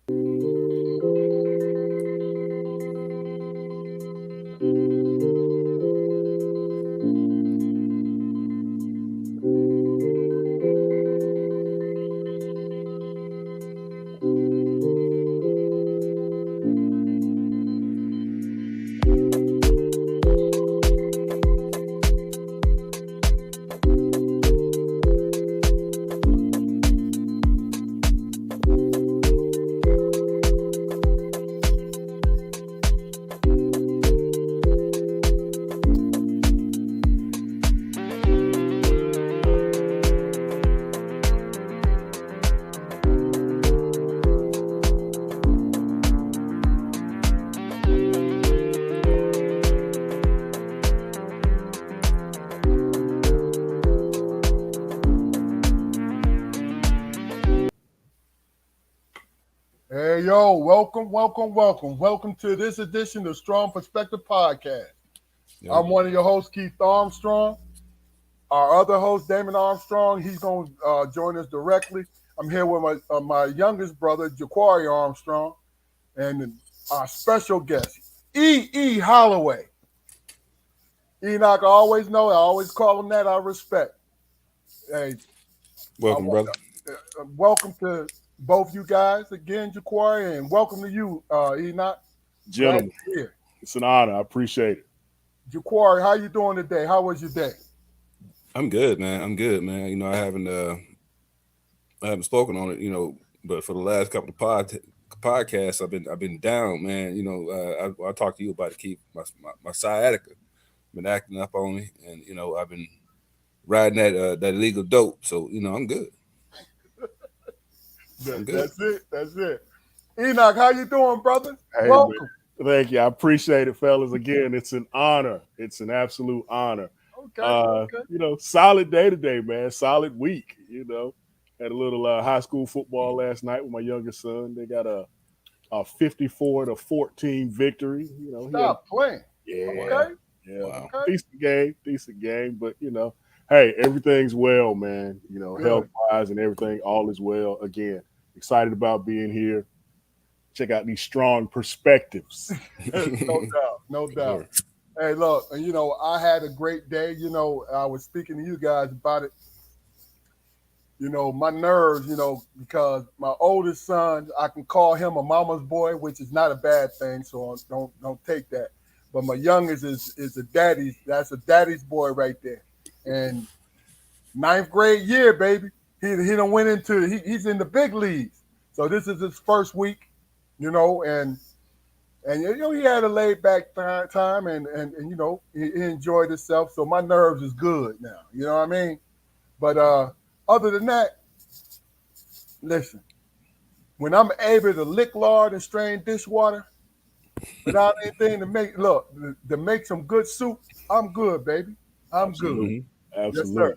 Hey, yo, welcome to this edition of Strong Perspective Podcast. I'm one of your hosts, Keith Armstrong. Our other host, Damon Armstrong, he's going to join us directly. I'm here with my youngest brother, Jaquari Armstrong, and our special guest, E. Holloway. Enoch, I always call him that. I respect. Hey, welcome, brother. Welcome to both you guys again, Jaquari, and welcome to you, Enoch. Gentlemen, it's an honor. I appreciate it. Jaquari, how you doing today? How was your day? I'm good, man. You know, I haven't spoken on it, but for the last couple of podcasts, I've been down, man. You know, I talked to you about it, Keith. My sciatica been acting up on me, and I've been riding that illegal dope, so I'm good. That's it. Enoch, how you doing, brother? Hey, welcome. Man. Thank you. I appreciate it, fellas. Again, it's an honor. It's an absolute honor. Okay. Solid day today, man. Solid week. Had a little high school football last night with my youngest son. They got a 54-14 victory. Stop playing. Yeah. Okay. Yeah. Wow. Decent game. But hey, everything's well, man. Health wise and everything, all is well. Again, excited about being here. Check out these strong perspectives. No doubt. Hey, look, I had a great day. I was speaking to you guys about it. My nerves, because my oldest son, I can call him a mama's boy, which is not a bad thing. So don't take that. But my youngest is a daddy's. That's a daddy's boy right there. And 9th grade year, baby. He done went into he's in the big leagues. So this is his first week, and he had a laid back time and he enjoyed himself. So my nerves is good now. You know what I mean? But other than that, listen, when I'm able to lick lard and strain dishwater without anything to make some good soup, I'm good, baby. I'm good. Absolutely. Yes, sir.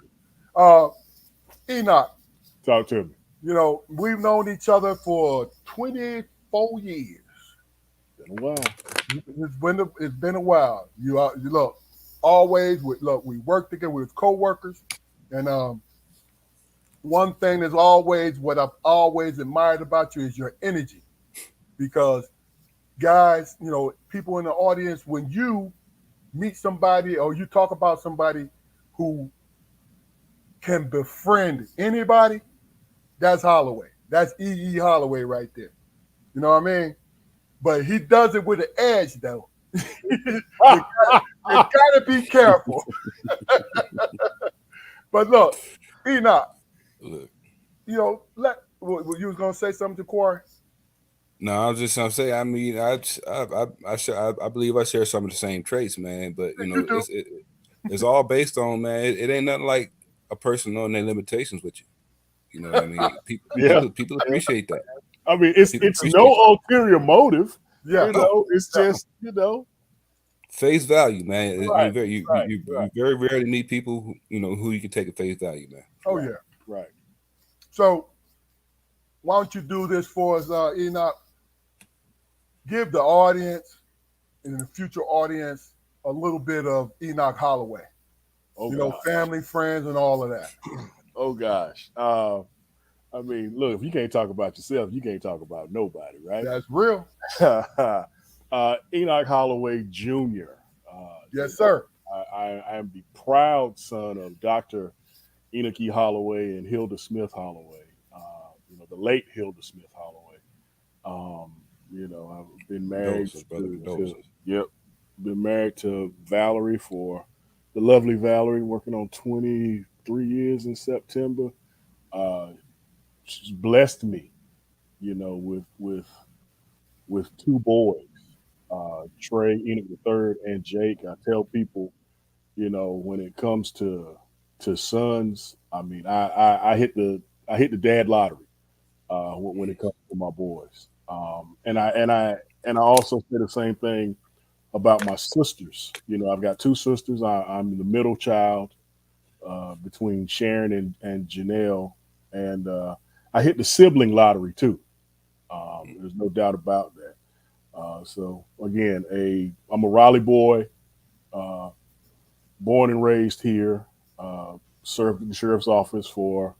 Enoch. Talk to me. We've known each other for 24 years. Been a while. It's been a while. You look, always we work together with co-workers, and one thing is always what I've always admired about you is your energy, because guys, people in the audience, when you meet somebody or you talk about somebody who can befriend anybody, that's Holloway. That's E. Holloway right there. You know what I mean? But he does it with an edge, though. you gotta be careful. But look, Enoch. Look. You was gonna say something to Corey? No, I was just gonna say. I mean, I believe I share some of the same traits, man. But it's all based on, man. It ain't nothing like a person knowing their limitations with you. You know what I mean? People appreciate that. I mean, it's no ulterior motive. Yeah, it's just face value, man. Right, You very rarely meet people who you can take at face value, man. Oh yeah, right. So why don't you do this for us, Enoch? Give the audience and the future audience a little bit of Enoch Holloway. Oh, family, friends, and all of that. Oh gosh. I mean, look, if you can't talk about yourself, you can't talk about nobody, right? That's real. Enoch Holloway Jr. Yes, sir. I am the proud son of Dr. Enoch E. Holloway and Hilda Smith Holloway. The late Hilda Smith Holloway. Um, I've been married Condolences, brother. to Condolences. yep, been married to Valerie for the lovely Valerie, working on 23 years in September. Uh, she's blessed me, with two boys, Trey Enoch the third and Jake. I tell people, when it comes to sons, I mean, I hit the dad lottery when it comes to my boys. And I also say the same thing about my sisters. I've got two sisters. I'm the middle child between Sharon and Janelle, and I hit the sibling lottery too. There's no doubt about that. So again, I'm a Raleigh boy, uh, born and raised here. Served in the sheriff's office for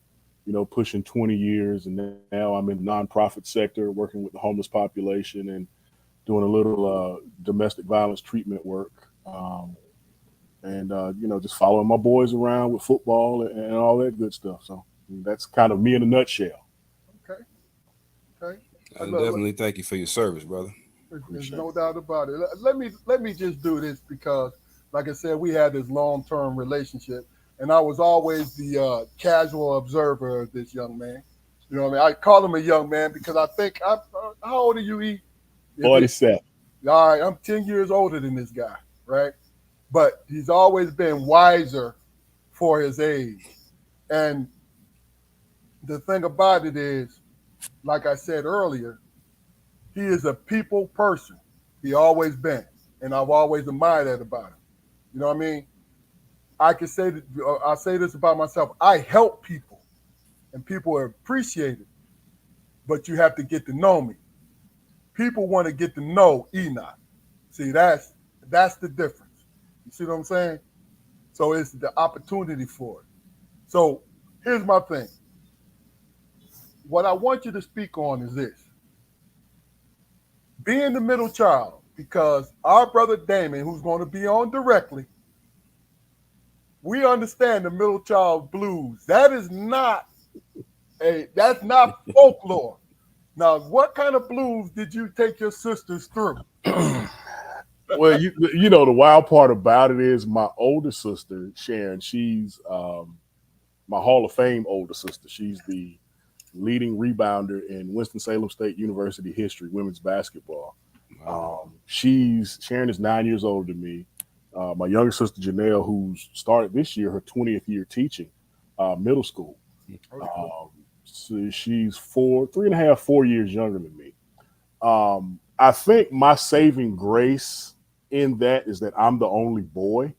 pushing 20 years, and now I'm in the nonprofit sector, working with the homeless population and doing a little domestic violence treatment work. And just following my boys around with football and all that good stuff. So that's kind of me in a nutshell. Okay. Okay. And Look, definitely thank you for your service, brother. there's Appreciate no it. doubt about it. Let me just do this because, like I said, we had this long term relationship, and I was always the casual observer of this young man. You know what I mean? I call him a young man because I think how old are you, E? If it, 47. all right, I'm 10 years older than this guy, right? But he's always been wiser for his age. And the thing about it is, like I said earlier, he is a people person. He always been, and I've always admired that about him. You know what I mean? I can say that I say this about myself. I help people, and people appreciate it. But you have to get to know me. People want to get to know Enoch. See, that's the difference. You see what I'm saying? So it's the opportunity for it. So here's my thing. What I want you to speak on is this: being the middle child, because our brother Damon, who's going to be on directly, we understand the middle child blues. That's not folklore. Now, what kind of blues did you take your sisters through? Well, the wild part about it is my older sister Sharon. She's my Hall of Fame older sister. She's the leading rebounder in Winston-Salem State University history, women's basketball. Wow. Sharon is 9 years older than me. My younger sister Janelle, who's started this year her 20th year teaching middle school. Okay. Um, so she's 3.5, 4 years younger than me. I think my saving grace in that is that I'm the only boy.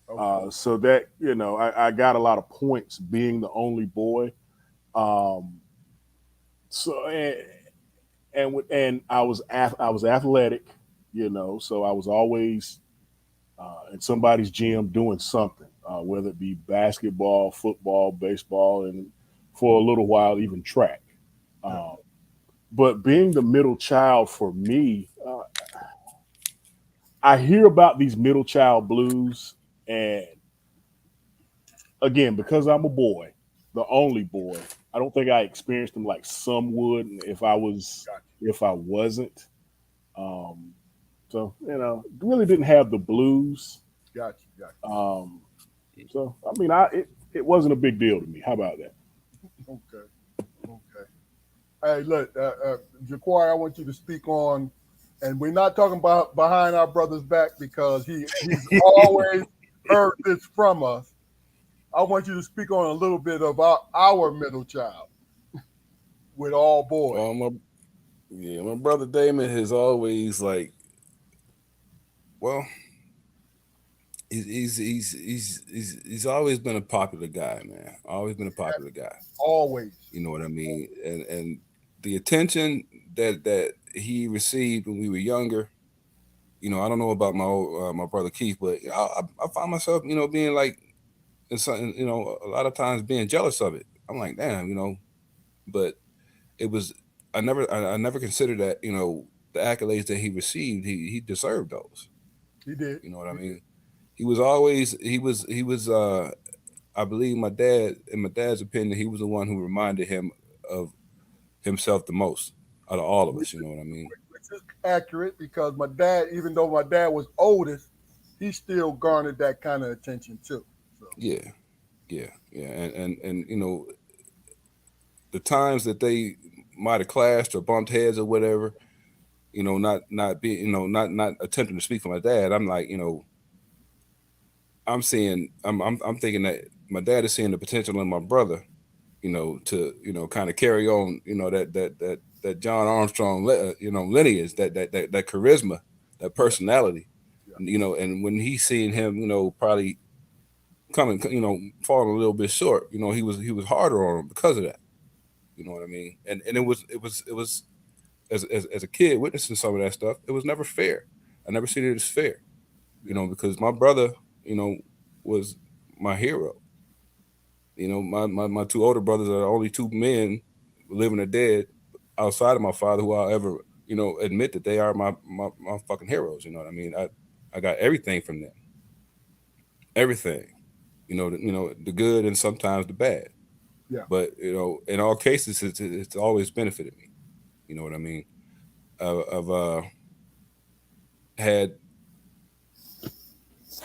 Okay. So that I got a lot of points being the only boy. Um, so and I was athletic, so I was always in somebody's gym doing something, whether it be basketball, football, baseball, and for a little while even track. Yeah. But being the middle child for me, I hear about these middle child blues, and again, because I'm a boy, the only boy, I don't think I experienced them like some would Gotcha. if I wasn't. Um, so really didn't have the blues. Gotcha. Gotcha. Um, so I mean, it wasn't a big deal to me. How about that? Okay. Okay. Hey, look, Jaquari, I want you to speak on, and we're not talking about behind our brother's back because he's always heard this from us. I want you to speak on a little bit about our middle child with all boys. Well, my brother Damon has always like, well, he's always been a popular guy, man. Always been a popular guy. Always. You know what I mean? And the attention that he received when we were younger, I don't know about my brother Keith, but I find myself, being like, and something, a lot of times being jealous of it. I'm like, damn, but it was I never considered that, you know, the accolades that he received, he deserved those. He did. You know what I He did. mean? He was always he was I believe my dad, in my dad's opinion, he was the one who reminded him of himself the most out of all of Which us. You know what I mean? is accurate because my dad, even though my dad was oldest, he still garnered that kind of attention too. So Yeah, yeah. And you know, the times that they might have clashed or bumped heads or whatever, you know, not being, you know, not attempting to speak for my dad. I'm like, you know, I'm thinking that my dad is seeing the potential in my brother, you know, to, you know, kind of carry on, you know, that John Armstrong, you know, lineage, that charisma, that yeah, personality, yeah, you know. And when he seen him, you know, probably coming, you know, falling a little bit short, you know, he was harder on him because of that. You know what I mean? And it was as a kid witnessing some of that stuff, it was never fair. I never seen it as fair, you yeah, know, because my brother, you know, was my hero. You know, my two older brothers are the only two men, living or dead, outside of my father, who I'll ever, you know, admit that they are my fucking heroes. You know what I mean? I got everything from them, everything. You know the good and sometimes the bad. yeah. But you know, in all cases, it's always benefited me. You know what I mean? I've had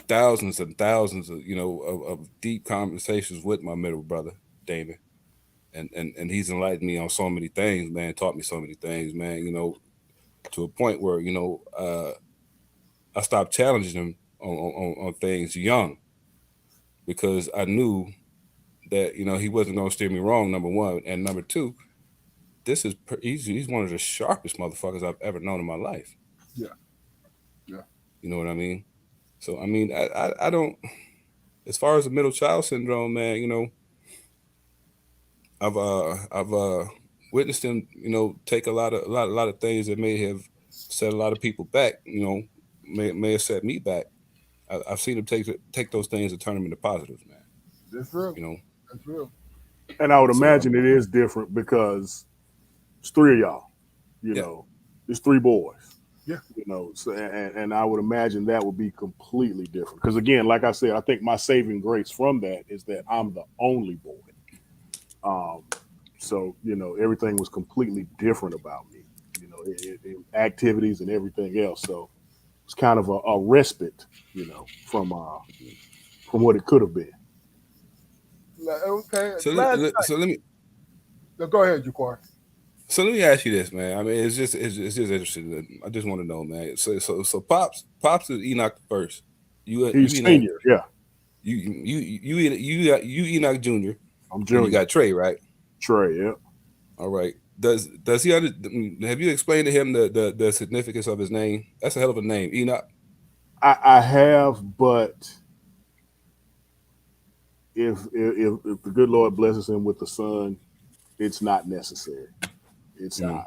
thousands and thousands of, you know, of deep conversations with my middle brother Damon, and he's enlightened me on so many things, man. Taught me so many things, man. You know, to a point where, you know, I stopped challenging him on things young, because I knew that, you know, he wasn't gonna steer me wrong. Number one, and number two, he's one of the sharpest motherfuckers I've ever known in my life. Yeah, yeah, You know what I mean? So I mean, I don't. As far as the middle child syndrome, man, you know, I've witnessed him, you know, take a lot of things that may have set a lot of people back. You know, may have set me back. I've seen him take those things and turn them into positives, man. that's real. You know, That's real. And I would so imagine it is different because it's three of y'all. You yeah, know, it's three boys. Yeah, You know, so and I would imagine that would be completely different. Because again, like I said, I think my saving grace from that is that I'm the only boy. Um, so you know, everything was completely different about me. You know, activities and everything else. So it's kind of a respite. You know, from what it could have been. Okay. Last night. so let me No, go ahead, Jaquar. ask you this, man. I mean, it's just interesting. I just want to know, man. So pops is Enoch the first. You He's Enoch, senior. Yeah, you Enoch Junior, I'm and you junior. got Trey, right? Trey. Yeah. All right. Does he have you explained to him the significance of his name? That's a hell of a name, Enoch. I have, but if the good Lord blesses him with the son, it's not necessary. It's Mm, not.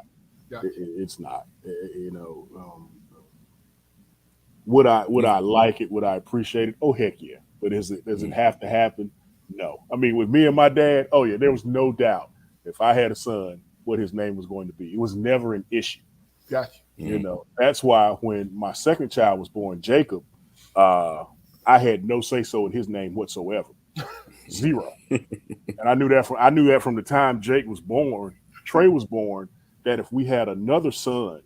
Gotcha. It's not. You know, would I like it? Would I appreciate it? Oh heck yeah! But does it mm, have to happen? No. I mean, with me and my dad, oh yeah, there was no doubt if I had a son, what his name was going to be. It was never an issue. Gotcha. You mm, know, that's why when my second child was born, Jacob, uh, I had no say so in his name whatsoever, zero. And I knew that from the time Jake was born, Trey was born, that if we had another son,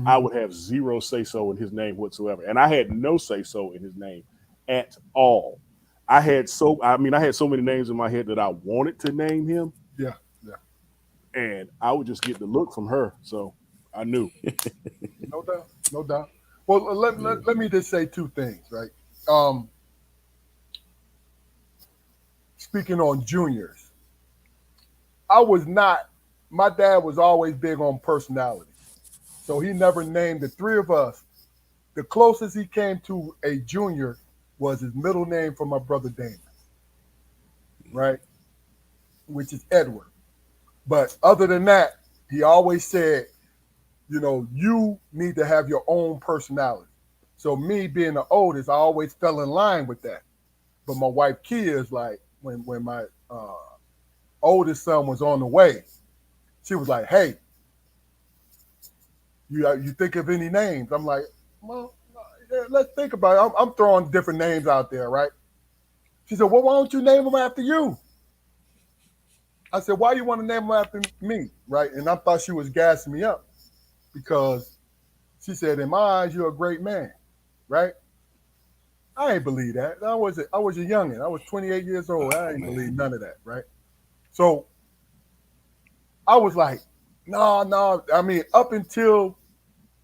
I Hmm. would have zero say so in his name whatsoever. And I had no say so in his name at all. I had so many names in my head that I wanted to name him, Yeah, yeah. and I would just get the look from her. So I knew. No doubt. No doubt. Well, yeah. let me just say two things, right? Um, Speaking on juniors, I was not. My dad was always big on personality, so he never named the three of us. The closest he came to a junior was his middle name for my brother Damon, right? Which is Edward. But other than that, he always said, you need to have your own personality. So me being the oldest, I always fell in line with that. But my wife Kia is like, when my oldest son was on the way, She was like, "Hey, you think of any names?" I'm like, "Well, yeah, let's think about it. I'm throwing different names out there, right?" She said, "Well, why don't you name them after you?" I said, "Why you want to name them after me?" Right? And I thought she was gassing me up because she said, "In my eyes, you're a great man," right? I ain't believe that. I was a youngin. I was 28 years old. I Oh ain't man. believe none of that, right? So I was like, no, no. I mean, up until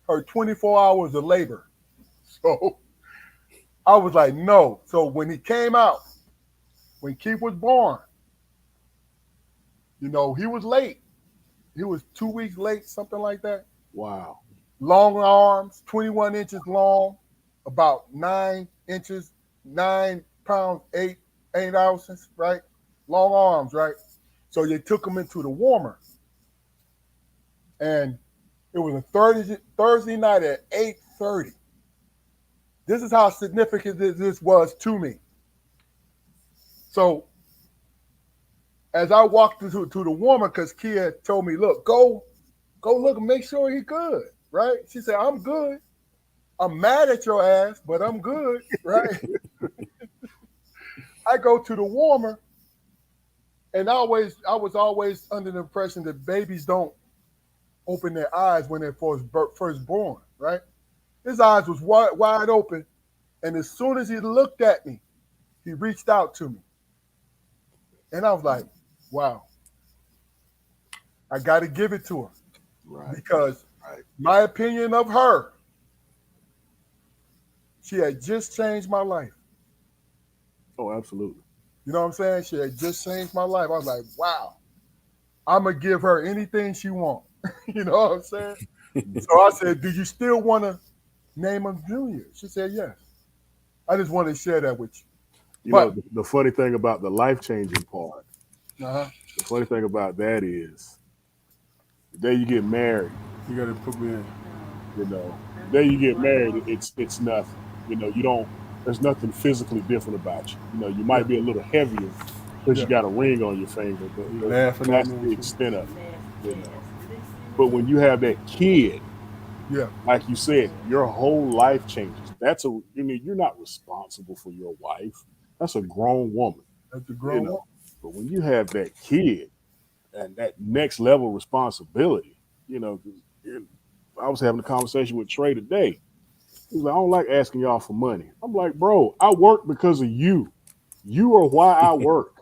her 24 hours of labor. So I was like, no. So when he came out, when Keith was born, he was late. He was 2 weeks late, something like that. Wow. Long arms, 21 inches long, about 9 inches, 9 pounds, 8 ounces, right? Long arms, right? So they took him into the warmer. And it was a Thursday night at 8:30. This is how significant this was to me. So as I walked to the warmer, because Kia told me, look, go look and make sure he good, right? She said, I'm good. I'm mad at your ass, but I'm good, right? I go to the warmer, and I was always under the impression that babies don't open their eyes when they're first born, right? His eyes was wide open, and as soon as he looked at me, he reached out to me, and I was like, wow, I got to give it to her Right. because Right. my opinion of her, she had just changed my life. Oh, absolutely. You know what I'm saying? She had just changed my life. I was like, wow, I'm gonna give her anything she wants. You know what I'm saying? So I said, do you still want to name him Junior? She said, yes. I just wanted to share that with you. You know, But the funny thing about the life changing part, uh-huh. the funny thing about that is the day you get married, You gotta put me in. the day you get married, it's nothing. You don't. There's nothing physically different about you. You Yeah, might be a little heavier because yeah, you got a ring on your finger, but You laughing at that's me the and shit. extent of it. You know. But when you have that kid, yeah. like you said, your whole life changes. You're not responsible for your wife. That's a grown woman. That's a You grown know. woman. But when you have that kid and that next level responsibility, you know, 'cause, I was having a conversation with Trey today. He was like, I don't like asking y'all for money. I'm like, bro, I work because of you. You are why I work.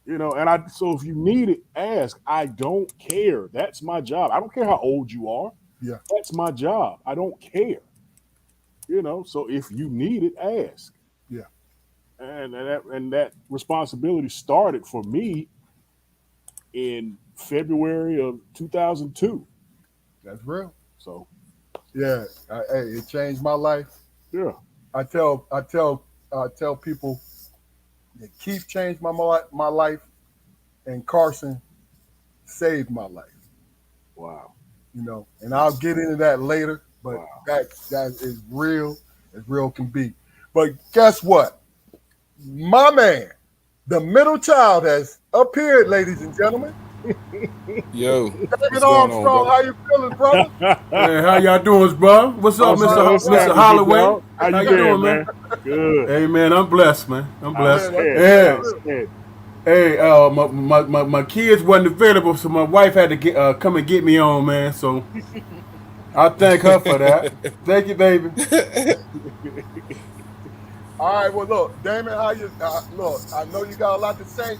So if you need it, ask. I don't care. That's my job. I don't care how old you are. Yeah, That's my job. I don't care. So if you need it, ask. yeah. And that responsibility started for me in February of 2002. That's real. So Yeah. Hey, it changed my life. yeah, I tell people that Keith changed my life, and Carson saved my life. wow, And I'll get into that later. But wow. that is real as real can be. But guess what? My man, the middle child has appeared, ladies and gentlemen. Yo, David what's going on, Armstrong, brother? how you feeling, brother? Hey, how y'all doing, bro? What's up, All What's right, up? all What's right. Mr. happening, big Holloway? dog? How How you you been, doing, man? man? Good. Hey, man, I'm blessed, man. I'm blessed. Man, Outstanding. Yeah. good. Outstanding. Hey, my kids wasn't available, so my wife had to come and get me on, man. So I thank her for that. Thank you, baby. All right, well, look, Damon, how you look? I know you got a lot to say.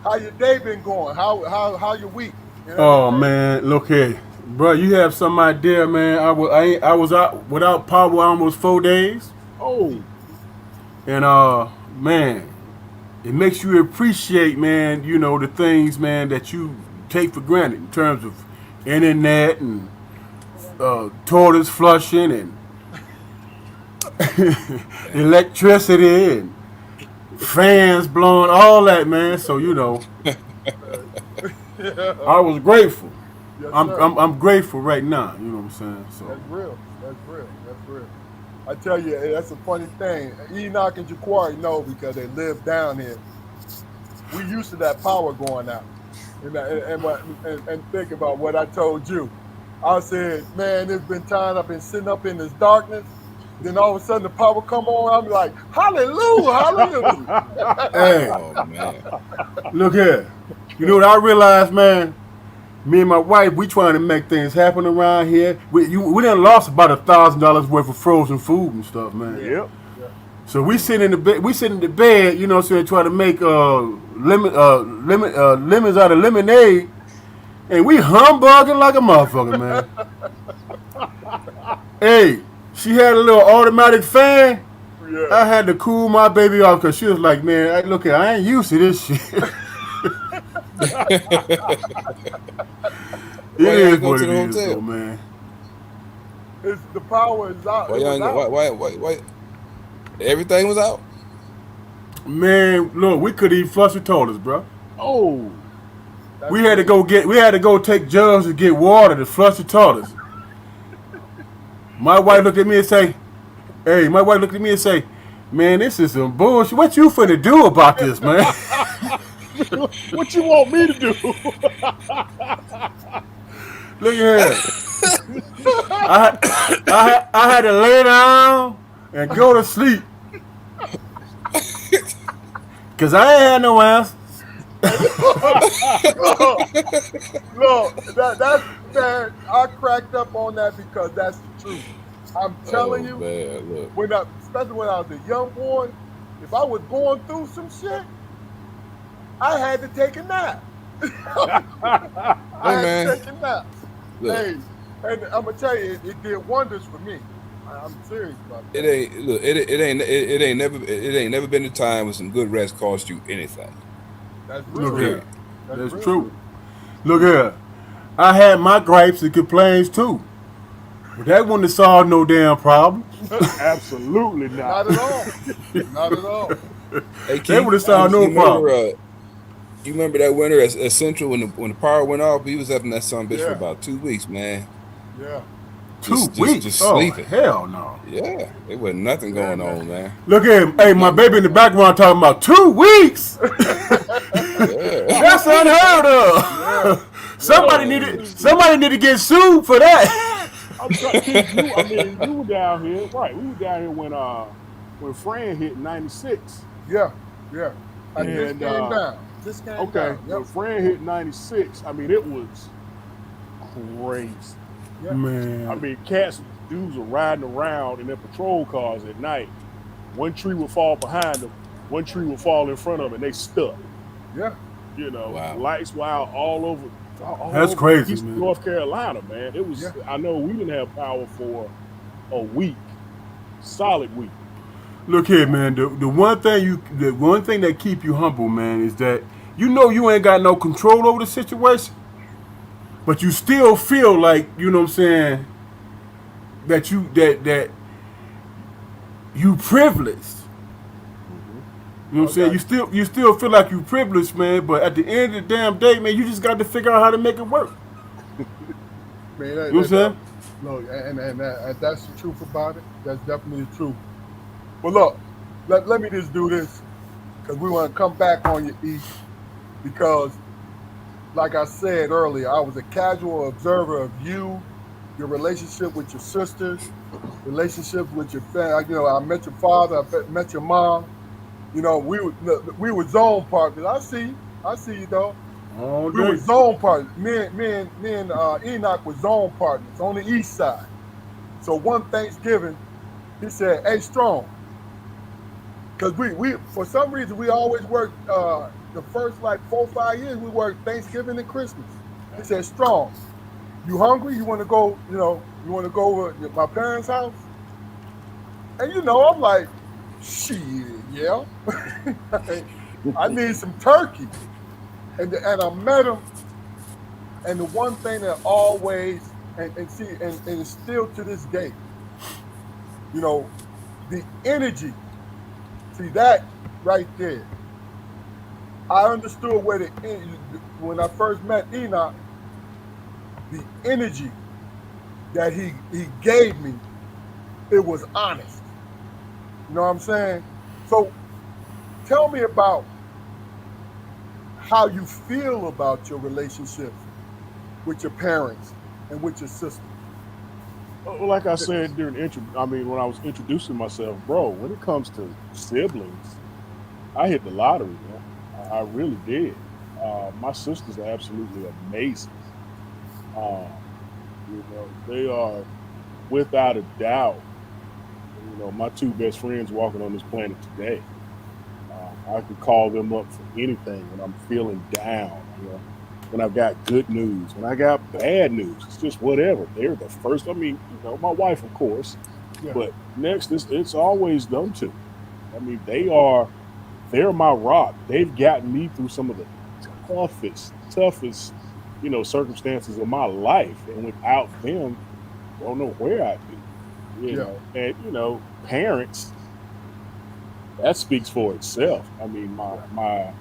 How your day been going? How your week and Oh everything? man, look here, bro. You have some idea, man. I was out without power almost 4 days, Oh, and man, it makes you appreciate, man. The things, man, that you take for granted in terms of internet and toilets flushing and Damn. electricity and fans blowing, all that, man. So Yeah. I was grateful. Yes, I'm, sir. I'm I'm grateful right now. You know what I'm saying? So That's real. That's real. That's real. I tell you, that's a funny thing. Enoch and Jaquari know because they live down here. We used to that power going out. and think about what I told you. I said, man, there's been times I've been sitting up in this darkness. Then all of a sudden the power come on. I'm like, hallelujah, hallelujah. Hey, Oh man. look here. You know what I realized, man? Me and my wife, we trying to make things happen around here. We done lost about $1,000 worth of frozen food and stuff, man. Yeah, Yep. yeah. So we sit in the bed. We sit in the bed, you know, what I'm saying, trying to make lemons out of lemonade, and we humbugging like a motherfucker, man. Hey, she had a little automatic fan. Yeah. I had to cool my baby off because she was like, man, look here, I ain't used to this shit. It Why y'all is ain't go what to it the is, hotel? though, man. The power is out. Why It y'all was ain't go? out. Why? Everything was out. Man, look, we could eat flush with toilets, bro. Oh, That's We had to crazy. we had to go take jugs to get water to flush the toilets. My wife looked at me and say, hey, my wife looked at me and say, man, this is some bullshit. What you finna do about this, man? what you want me to do? Look at here. I had to lay down and go to sleep. Cause I ain't had no answers. look, that's man. I cracked up on that because that's the truth. I'm telling Oh you, man, look. especially when I was a young boy, if I was going through some shit, I had to take a nap. I Hey had to man, take a nap. look. Hey, and I'm gonna tell you, it did wonders for me. I'm serious about It that. ain't look. It ain't never been a time when some good rest cost you anything. That's Look real here. now. Period. That's That's real. true. Look here. I had my gripes and complaints too. But that wouldn't have solved no damn problems. Absolutely not. Not at all. Not at all. Hey That would Keith, have solved no problem. you remember that winter at Central when the power went off? We was up in that son bitch for Yeah. about 2 weeks, man. Yeah. Two Just weeks? Oh, sleeping. hell no. Yeah, there wasn't nothing Yeah, going man. on, man. Look at him. Hey, my Nothing baby in going the on. background talking about 2 weeks? Yeah, That's unheard Yeah. of. Yeah. man. Somebody need to get sued for that. I'm trying, Keith. I mean, you were down here, right? We were down here when Fran hit '96, Yeah. Yeah. I Mm. just and came down. Just came okay, down. Yep. when Fran hit '96, I mean, it was crazy. Yeah. I Man. mean, dudes were riding around in their patrol cars at night. One tree would fall behind them, one tree would fall in front of them, and they stuck. Yeah. Wow. Lights were out all That's over crazy, East man. North Carolina, man. It was. Yeah. I know we didn't have power for a week, solid week. Look here, man. The one thing that keep you humble, man, is that you know you ain't got no control over the situation, but you still feel like, you know what I'm saying, that you privileged. Mm-hmm. You know what I'm saying? Okay. You still feel like you privileged, man, but at the end of the damn day, man, you just got to figure out how to make it work. Man, You know what I'm saying? look, and that's the truth about it. That's definitely the truth. But look, let me just do this because we want to come back on you, E, because like I said earlier, I was a casual observer of you, your relationship with your sisters, relationships with your family. You know, I met your father, met your mom. You know, we were zone partners. I see you though. All We were day. zone partners. Me and Enoch were zone partners on the east side. So one Thanksgiving, he said, "Hey, Strong," because we for some reason we always worked the first like 4 or 5 years we worked Thanksgiving and Christmas. He said, "Strong, you hungry? You want to go? You want to go over to my parents' house?" And I'm like, "Shit, yeah, I need some turkey." And I met him, and the one thing that always and see and it's still to this day, you know, the energy. See that right there. I understood when I first met Enoch, the energy that he gave me, it was honest. You know what I'm saying? So tell me about how you feel about your relationships with your parents and with your sisters. Like I said during when I was introducing myself, bro, when it comes to siblings, I hit the lottery, man. I really did. My sisters are absolutely amazing. Um, they are without a doubt, my two best friends walking on this planet today. I can call them up for anything when I'm feeling down, when I've got good news, when I got bad news. It's just whatever. They're the first. I mean, my wife, of course, Yeah, but next, it's always them two. I mean, they're my rock. They've gotten me through some of the toughest, circumstances of my life, and without them, don't know where I'd be. yeah, And parents, that speaks for itself. I mean, my yeah, my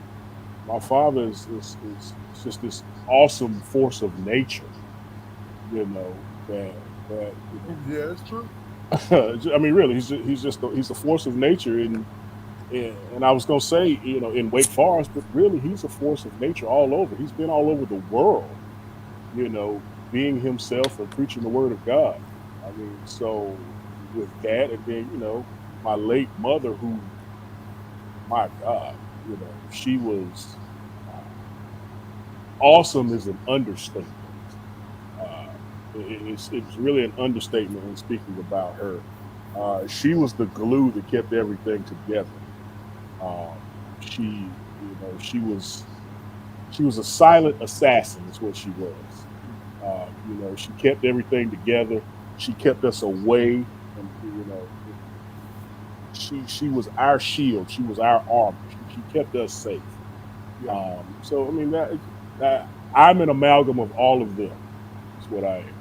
my father is just this awesome force of nature. That yeah. It's true. I mean, really, he's a force of nature, and I was gonna say, in Wake Forest, but really, he's a force of nature all over. He's been all over the world, you know, being himself and preaching the word of God. I mean, so with that, and then my late mother, who, my God, she was awesome, is an understatement. Uh, it's really an understatement when speaking about her. She was the glue that kept everything together. Um, she was a silent assassin, is what she was. She kept everything together. She kept us away, and she was our shield. She was our armor. She kept us safe. Yeah, So I mean that I'm an amalgam of all of them. That's what I am.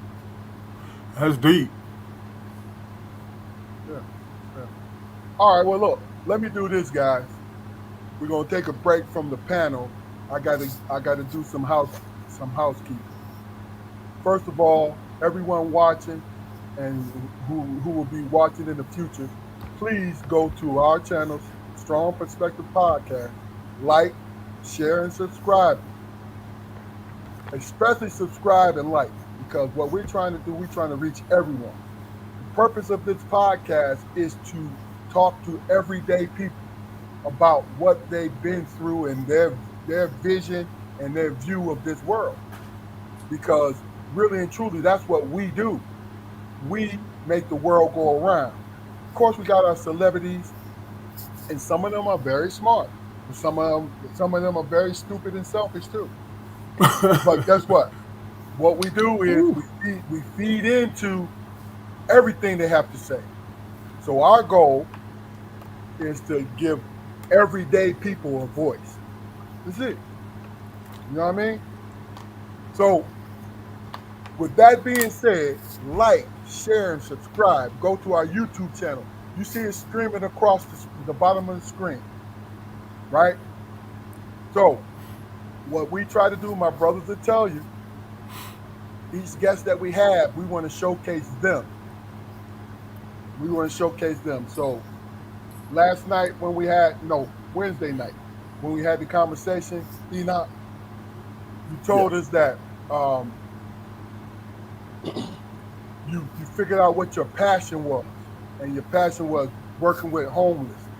That's deep. yeah, yeah. All right. Well, look. Let me do this, guys. We're gonna take a break from the panel. I gotta do some housekeeping. First of all, everyone watching and who will be watching in the future, please go to our channels, Strong Perspective Podcast, like, share, and subscribe. Especially subscribe and like, because what we're trying to do, we're trying to reach everyone. The purpose of this podcast is to talk to everyday people about what they've been through and their vision and their view of this world. Because really and truly, that's what we do. We make the world go around. Of course, we got our celebrities, and some of them are very smart, but some of them are very stupid and selfish too. But guess what? What we do is Whew. we feed into everything they have to say. So our goal is to give everyday people a voice. That's it. You know what I mean? So with that being said, like, share, and subscribe. Go to our YouTube channel. You see it streaming across the bottom of the screen, right? So what we try to do, my brothers will tell you, each guest that we have, we want to showcase them. We want to showcase them. So last night when we had, no, Wednesday night, when we had the conversation, Enoch, you Yeah. told us that um, you figured out what your passion was, and your passion was working with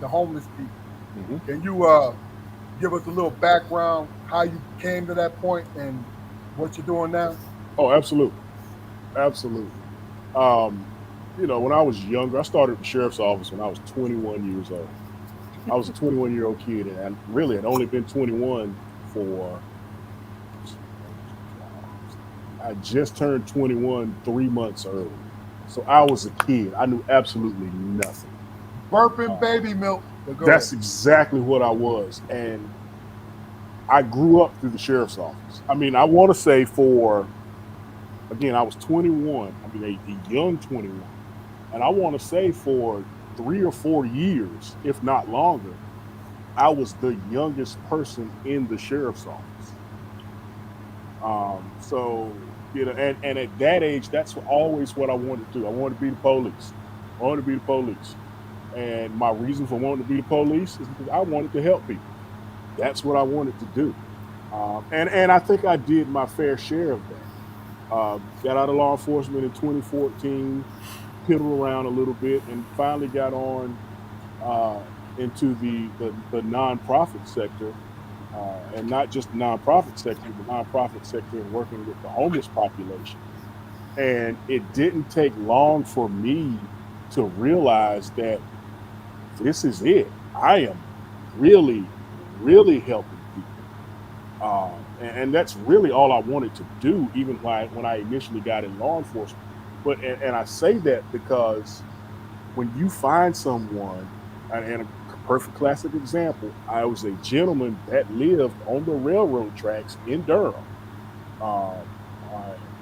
the homeless people. Hmm. Can you give us a little background how you came to that point and what you're doing now? Oh, absolutely, absolutely. Um, when I was younger, I started at the sheriff's office when I was 21 years old. I was a 21-year-old kid, and I really had only been 21 for. I just turned 21 3 months early, so I was a kid. I knew absolutely nothing. Burping Uh, baby milk. But go ahead. that's exactly what I was, and I grew up through the sheriff's office. I mean, I want to say for again, I was 21. I mean, a young 21, and I want to say for 3 or 4 years, if not longer, I was the youngest person in the sheriff's office. And at that age, that's always what I wanted to do. I wanted to be the police. I wanted to be the police. And my reason for wanting to be the police is because I wanted to help people. That's what I wanted to do. And I think I did my fair share of that. Got out of law enforcement in 2014, piddled around a little bit, and finally got on uh, into the nonprofit sector, and not just the nonprofit sector, and working with the homeless population. And it didn't take long for me to realize that this is it. I am really, really helping people. And that's really all I wanted to do, even when I initially got in law enforcement. And I say that because when you find someone, and a perfect classic example, I was a gentleman that lived on the railroad tracks in Durham, um,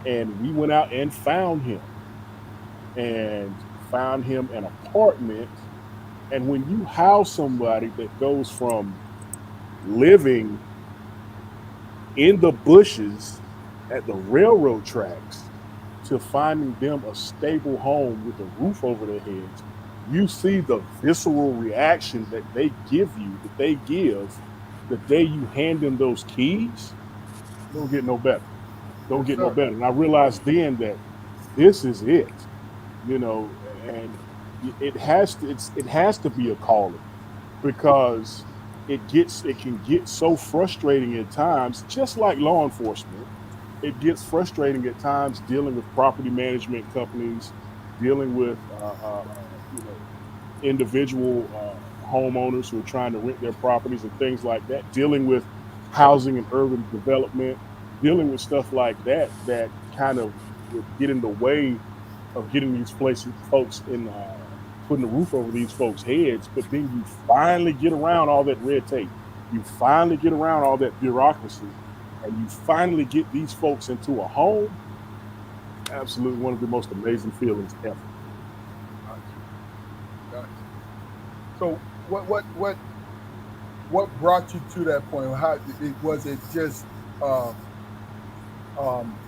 and we went out and found him an apartment. And when you house somebody that goes from living in the bushes at the railroad tracks to finding them a stable home with a roof over their heads, you see the visceral reaction that they give the day you hand them those keys. Don't get no better. Don't Yes, get no sir. better. And I realized then that this is it, you know, and it has to be a calling, because it can get so frustrating at times, just like law enforcement. It gets frustrating at times dealing with property management companies, dealing with you know, individual homeowners who are trying to rent their properties and things like that, dealing with housing and urban development, dealing with stuff like that that kind of would get in the way of getting these places, folks in, putting a roof over these folks' heads. But then you finally get around all that red tape. You finally get around all that bureaucracy, and you finally get these folks into a home. Absolutely one of the most amazing feelings ever. Gotcha. Gotcha. So what brought you to that point? How was it just um, um,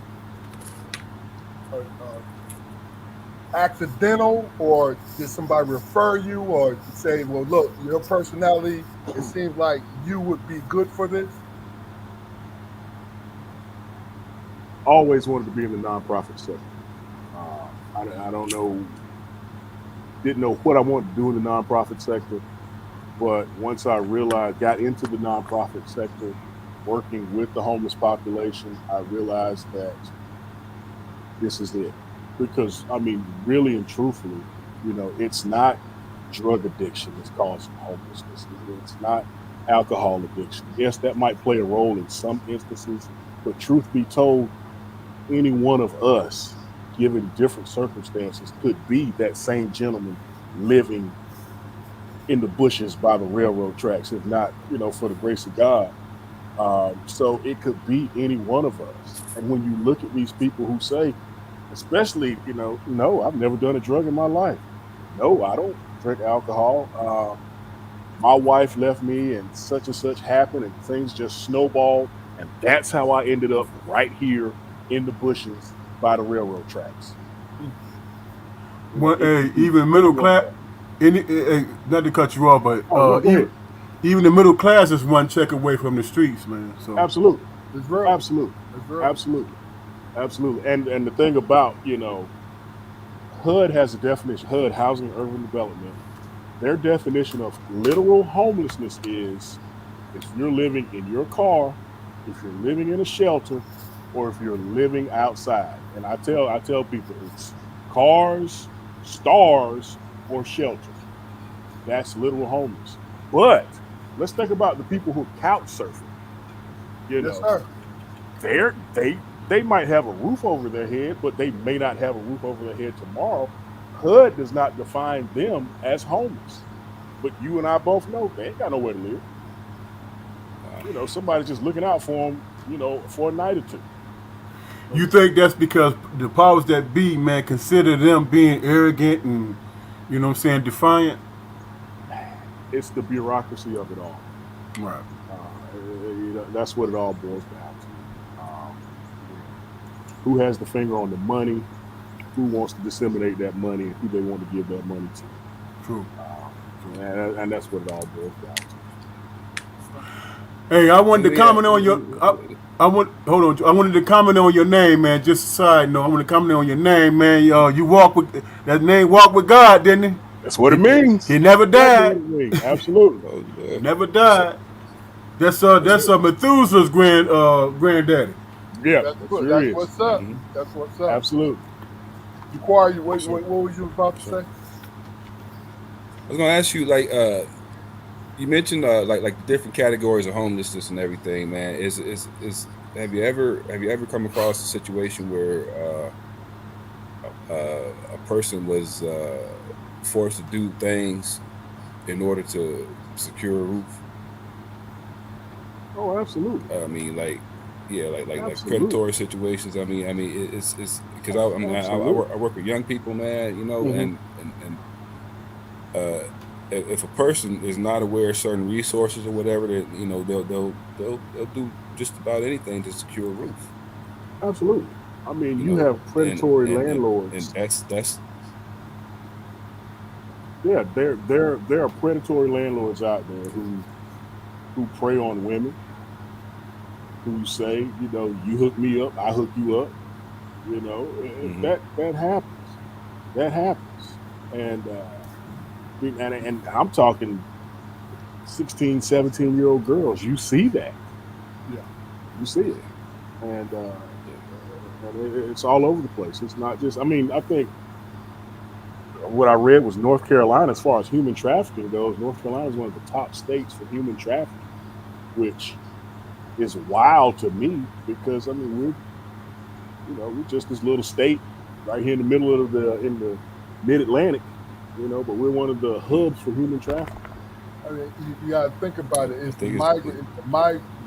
accidental, or did somebody refer you, or say, "Well, look, your personality, it seems like you would be good for this"? Always wanted to be in the nonprofit sector. I don't know, didn't know what I wanted to do in the nonprofit sector. But once I realized, got into the nonprofit sector, working with the homeless population, I realized that this is it. Because, I mean, really and truthfully, it's not drug addiction that's causing homelessness. It's not alcohol addiction. Yes, that might play a role in some instances, but truth be told, any one of us, given different circumstances, could be that same gentleman living in the bushes by the railroad tracks, if not, for the grace of God. So it could be any one of us. And when you look at these people who say, especially, no, I've never done a drug in my life. No, I don't drink alcohol. My wife left me and such happened and things just snowballed. And that's how I ended up right here in the bushes by the railroad tracks. Hmm. It Hey, could be even any middle one of class, us. not to cut you off, but Oh, no, go ahead. even the middle class is one check away from the streets, man. So Absolutely. It's real. Absolutely. It's real. Absolutely. Absolutely. And the thing about, HUD has a definition, HUD, housing and urban development. Their definition of literal homelessness is if you're living in your car, if you're living in a shelter, or if you're living outside. And I tell people it's cars, stars, or shelter. That's literal homeless. But let's think about the people who are couch surfing. You Yes, know, sir. they might have a roof over their head, but they may not have a roof over their head tomorrow. HUD does not define them as homeless, but you and I both know they ain't got nowhere to live. Somebody's just looking out for them, for a night or two. you think that's because the powers that be, man, consider them being arrogant and, what I'm saying, defiant? It's the bureaucracy of it all. Right. That's what it all boils down to. You know, who has the finger on the money? Who wants to disseminate that money, and who they want to give that money to? True. And that's what it all boils down to. Hey, I wanted And to comment on your. I want hold on. I wanted to comment on your name, man. Just a side note. I want to comment on your name, man. You walk with that name. Walk with God, didn't That's what he? it means. He never Exactly what died. it means. Absolutely. oh yeah, Never that's it. died. That's That's it. Methuselah's granddaddy. Yeah, That's that good. sure That's is. what's up. Mm-hmm. That's what's up. Absolutely. Jaquari, For sure. what was you about For to sure. say? I was gonna ask you, like, you mentioned like the different categories of homelessness and everything, man. Is have you ever come across a situation where a person was forced to do things in order to secure a roof? Oh, absolutely. I mean, like, yeah, like Absolutely. predatory situations. It's because Absolutely. I work with young people, man. You know, Hmm. and uh, if a person is not aware of certain resources or whatever, that you know they'll do just about anything to secure a roof. Absolutely. I mean, You you know, have predatory and landlords. that's Yeah, there are predatory landlords out there who prey on women, who say, you hook me up, I hook you up. hmm That happens. That happens. And and I'm talking 16, 17-year-old girls. You see that. Yeah. You see it. yeah, And yeah. it's all over the place. It's not just, I mean, I think what I read was North Carolina, as far as human trafficking goes, North Carolina is one of the top states for human trafficking, which is wild to me because, I mean, we're just this little state right here in the middle of in the mid Atlantic, but we're one of the Mm. hubs for human trafficking. I mean, you got to think about it. I It's the think it's migrant,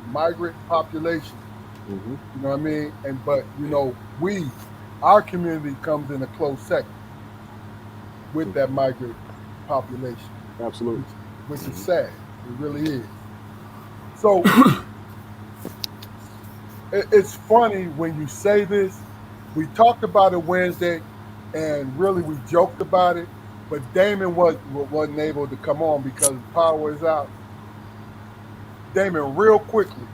migrant population. Hmm. You know what I mean? And but yeah. our community comes in a close second with Hmm. that migrant population, Absolutely. which is hmm sad. It really is. So it's funny when you say this. We talked about it Wednesday, and really we joked about it. But Damon wasn't able to come on because power is out. Damon, real quickly,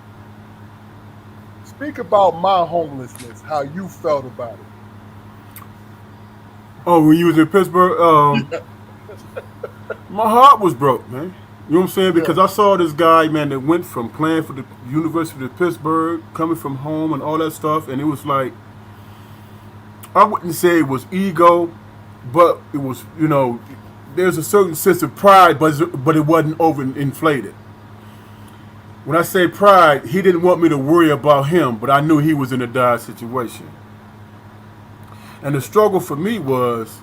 speak about my homelessness, how you felt about it. Oh, when you was in Pittsburgh, my heart was broke, man. You know what I'm saying? Yeah, Because I saw this guy, man, that went from playing for the University of Pittsburgh, coming from home and all that stuff, and it was like, I wouldn't say it was ego, but it was, there's a certain sense of pride, but it wasn't overinflated. When I say pride, he didn't want me to worry about him, but I knew he was in a dire situation. And the struggle for me was,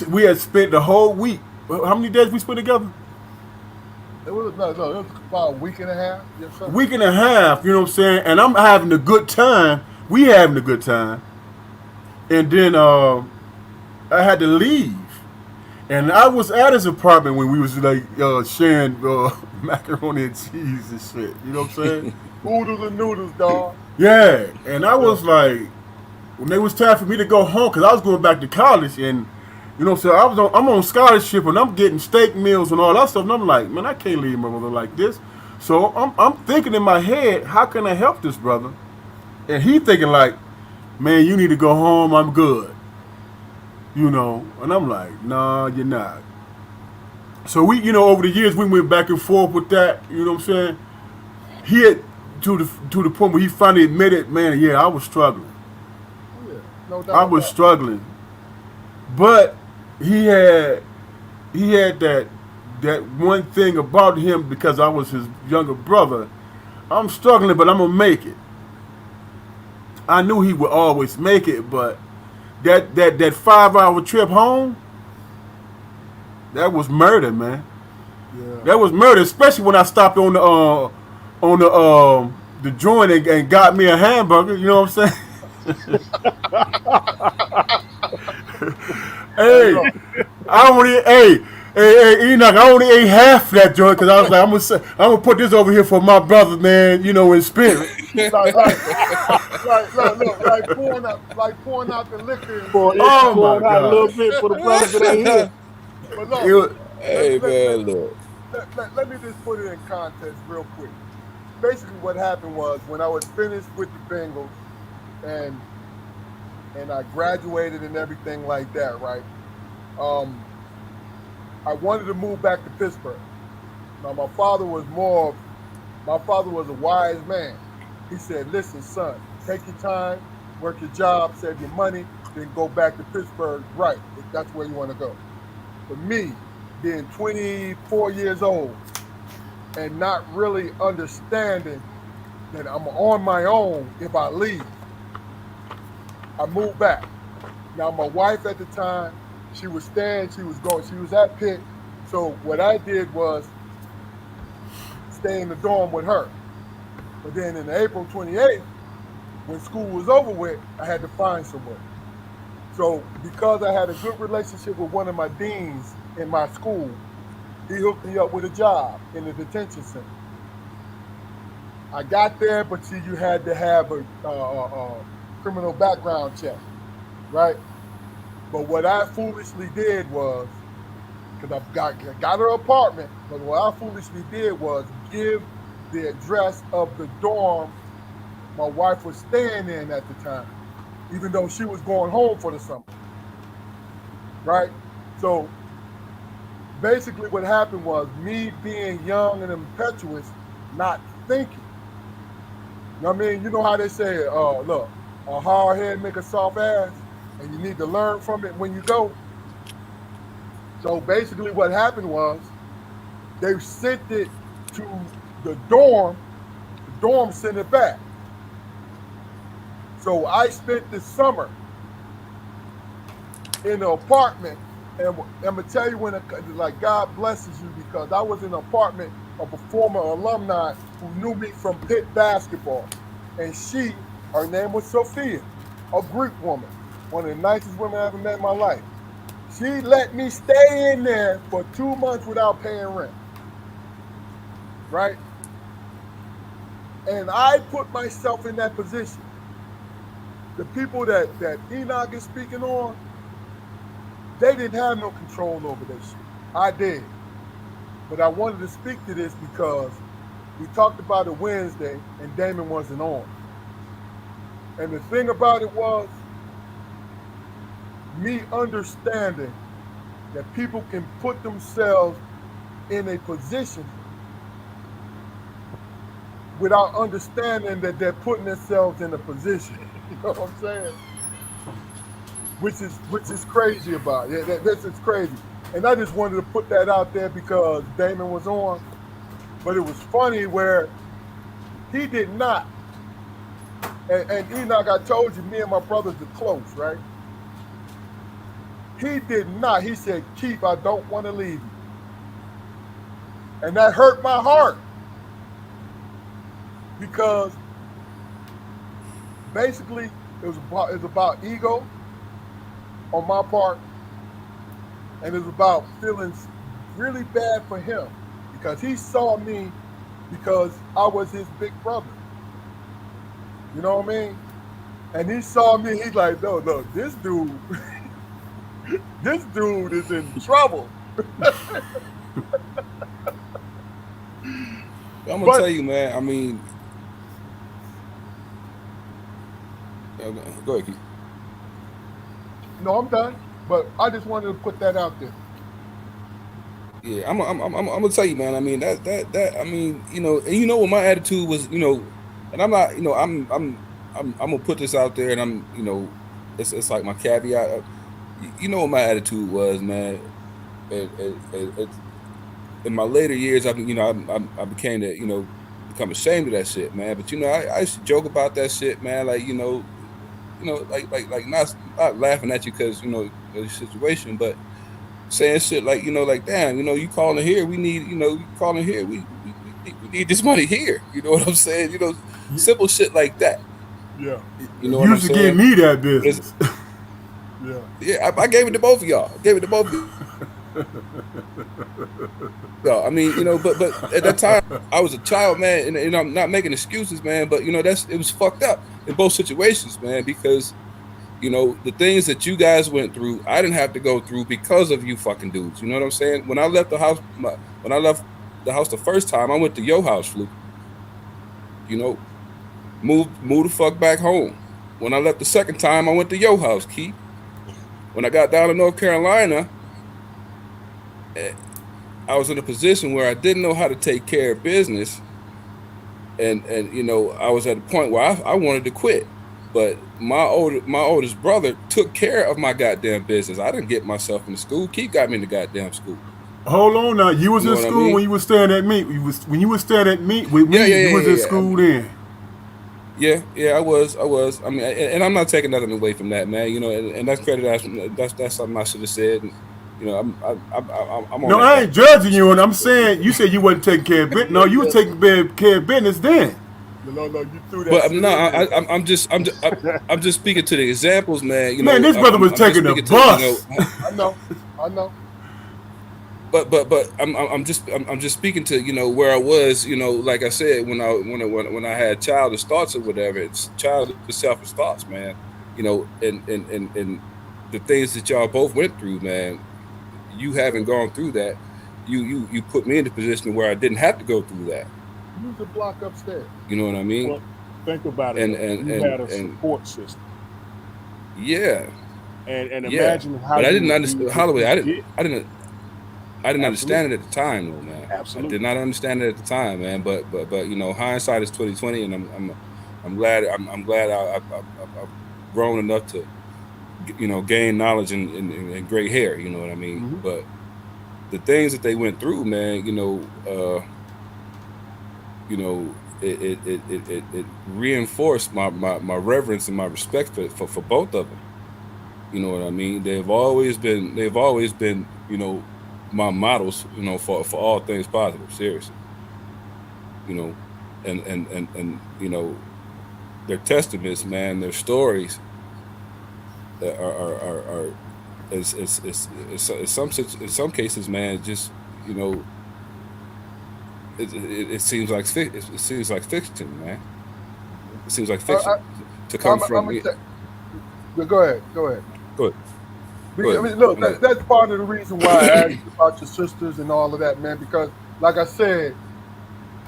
we had spent the whole week. How many days we spent together? it was no, it was about a week and a half. Yes, A sir. week and a half. You know what I'm saying? And I'm having a good time. We having a good time. And then I had to leave. And I was at his apartment when we was like sharing macaroni and cheese and shit. You know what I'm saying? Oodles and noodles, dog. Yeah. And I Yeah, was like, when it was time for me to go home, because I was going back to college, and so I'm on scholarship, and I'm getting steak meals and all that stuff, and I'm like, man, I can't leave my mother like this. So I'm thinking in my head, how can I help this brother? And he thinking like, man, you need to go home. I'm good. And I'm like, nah, you're not. So we, over the years, we went back and forth with that. You know what I'm saying? He had to the point where he finally admitted, man, yeah, I was struggling. yeah, no I doubt was about it. struggling, but he had that one thing about him because I was his younger brother. I'm struggling, but I'm gonna make it. I knew he would always make it, but that 5 hour trip home, that was murder, man. Yeah, That was murder, especially when I stopped on the joint and got me a hamburger. You know what I'm saying? hey, Hey, look, I only Enoch. I only ate half that joint because I was like, I'm gonna put this over here for my brother, man. In spirit. like, like, look, like pouring out the liquor and shit. Yeah, Oh my pouring out a God. little bit for the brothers that ain't here. But It look, was, let, Hey let, let, man, look. let me just put it in context real quick. Basically, what happened was when I was finished with the Bengals and I graduated and everything like that, right? Um, I wanted to move back to Pittsburgh. Now, my father was a wise man. He said, "Listen, son, take your time, work your job, save your money, then go back to Pittsburgh, right? If that's where you want to go." For me, being 24 years old and not really understanding that I'm on my own if I leave, I moved back. Now, my wife at the time, she was staying, she was at Pitt. So what I did was stay in the dorm with her. But then in April 28th, when school was over with, I had to find somewhere. So because I had a good relationship with one of my deans in my school, he hooked me up with a job in the detention center. I got there, but see, you had to have a criminal background check, right? But what I foolishly did was, because got her apartment, but what I foolishly did was give the address of the dorm my wife was staying in at the time, even though she was going home for the summer, right? So basically, what happened was me being young and impetuous, not thinking. You know what I mean? You know how they say, look, a hard head make a soft ass, and you need to learn from it when you go. So basically, what happened was they sent it to the dorm. The dorm sent it back. So I spent the summer in an apartment, and I'm gonna tell you when, like, God blesses you because I was in an apartment of a former alumni who knew me from Pitt basketball, and her name was Sophia, a Greek woman, one of the nicest women I ever met in my life. She let me stay in there for 2 months without paying rent, right? And I put myself in that position. The people that Enoch is speaking on, they didn't have no control over this shit. I did. But I wanted to speak to this because we talked about it Wednesday and Damon wasn't on. And the thing about it was me understanding that people can put themselves in a position without understanding that they're putting themselves in a position. You know what I'm saying? Which is crazy about it. Yeah, this is crazy. And I just wanted to put that out there because Damon was on. But it was funny where he did not. And Enoch, I told you, me and my brothers are close, right? He did not. He said, "Keith, I don't want to leave you." And that hurt my heart because basically it was about ego on my part, and it was about feeling really bad for him because he saw me because I was his big brother. You know what I mean? And he saw me. He's like, "No, look, this dude, this dude is in trouble." I'm gonna But tell you, man. I mean, go ahead, Keith. no, I'm done. But I just wanted to put that out there. Yeah, I'm gonna tell you, man. I mean, I mean, and you know what my attitude was, and I'm not, I'm gonna put this out there, and it's like my caveat. You know what my attitude was, man. It, in my later years, I became to, become ashamed of that shit, man. But I used to joke about that shit, man. Like, like not laughing at you because the situation, but saying shit like, like, damn, you calling here, we need, you calling here, we need this money here. You know what I'm saying? Simple shit like that. Yeah, You know You what I'm used to give saying? me that But business. yeah, yeah, I gave it to both of y'all. Gave it to both of y'all. I mean, but at that time I was a child, man, and I'm not making excuses, man. But it was fucked up in both situations, man, because the things that you guys went through, I didn't have to go through because of you fucking dudes. You know what I'm saying? When I left the house, when I left the house the first time, I went to your house, Fluke. You know, move the fuck back home. When I left the second time, I went to your house, Keith. When I got down to North Carolina, I was in a position where I didn't know how to take care of business, and I was at a point where I wanted to quit. But my oldest brother took care of my goddamn business. I didn't get myself into school. Keith got me into goddamn school. Hold on now. You was in school when you was staying at me. When you was staying at me with me, you was in school then. Yeah, I was. I mean, and I'm not taking nothing away from that, man. And that's credit. That's something I should have said. And, I'm on. No, I ain't judging you, and I'm saying you said you wasn't taking care of business. No, you was taking care of business then. No, you threw that. But no, I'm just speaking to the examples, man. Man, this brother was taking a bus. I know. But I'm just speaking to where I was, like I said, when I had childish thoughts or whatever. It's childish selfish thoughts, man. And the things that y'all both went through, man. You haven't gone through that. You put me in the position where I didn't have to go through that. Use the block upstairs. You know what I mean? Well, think about it. And you had a support system. Yeah. And imagine how. But I didn't understand Holloway. I didn't understand it at the time, though, man. Absolutely. I did not understand it at the time, man. But hindsight is 20/20, and I'm glad I've grown enough to gain knowledge and gray hair. You know what I mean? Mm-hmm. But the things that they went through, man, it reinforced my reverence and my respect for both of them. You know what I mean? They've always been my models, for all things positive, seriously. And their testaments, man, their stories are in some cases, man, just it seems like fiction, man. It seems like fiction to come from me. Go ahead. Good. I mean, look, that's part of the reason why I asked you about your sisters and all of that, man. Because, like I said,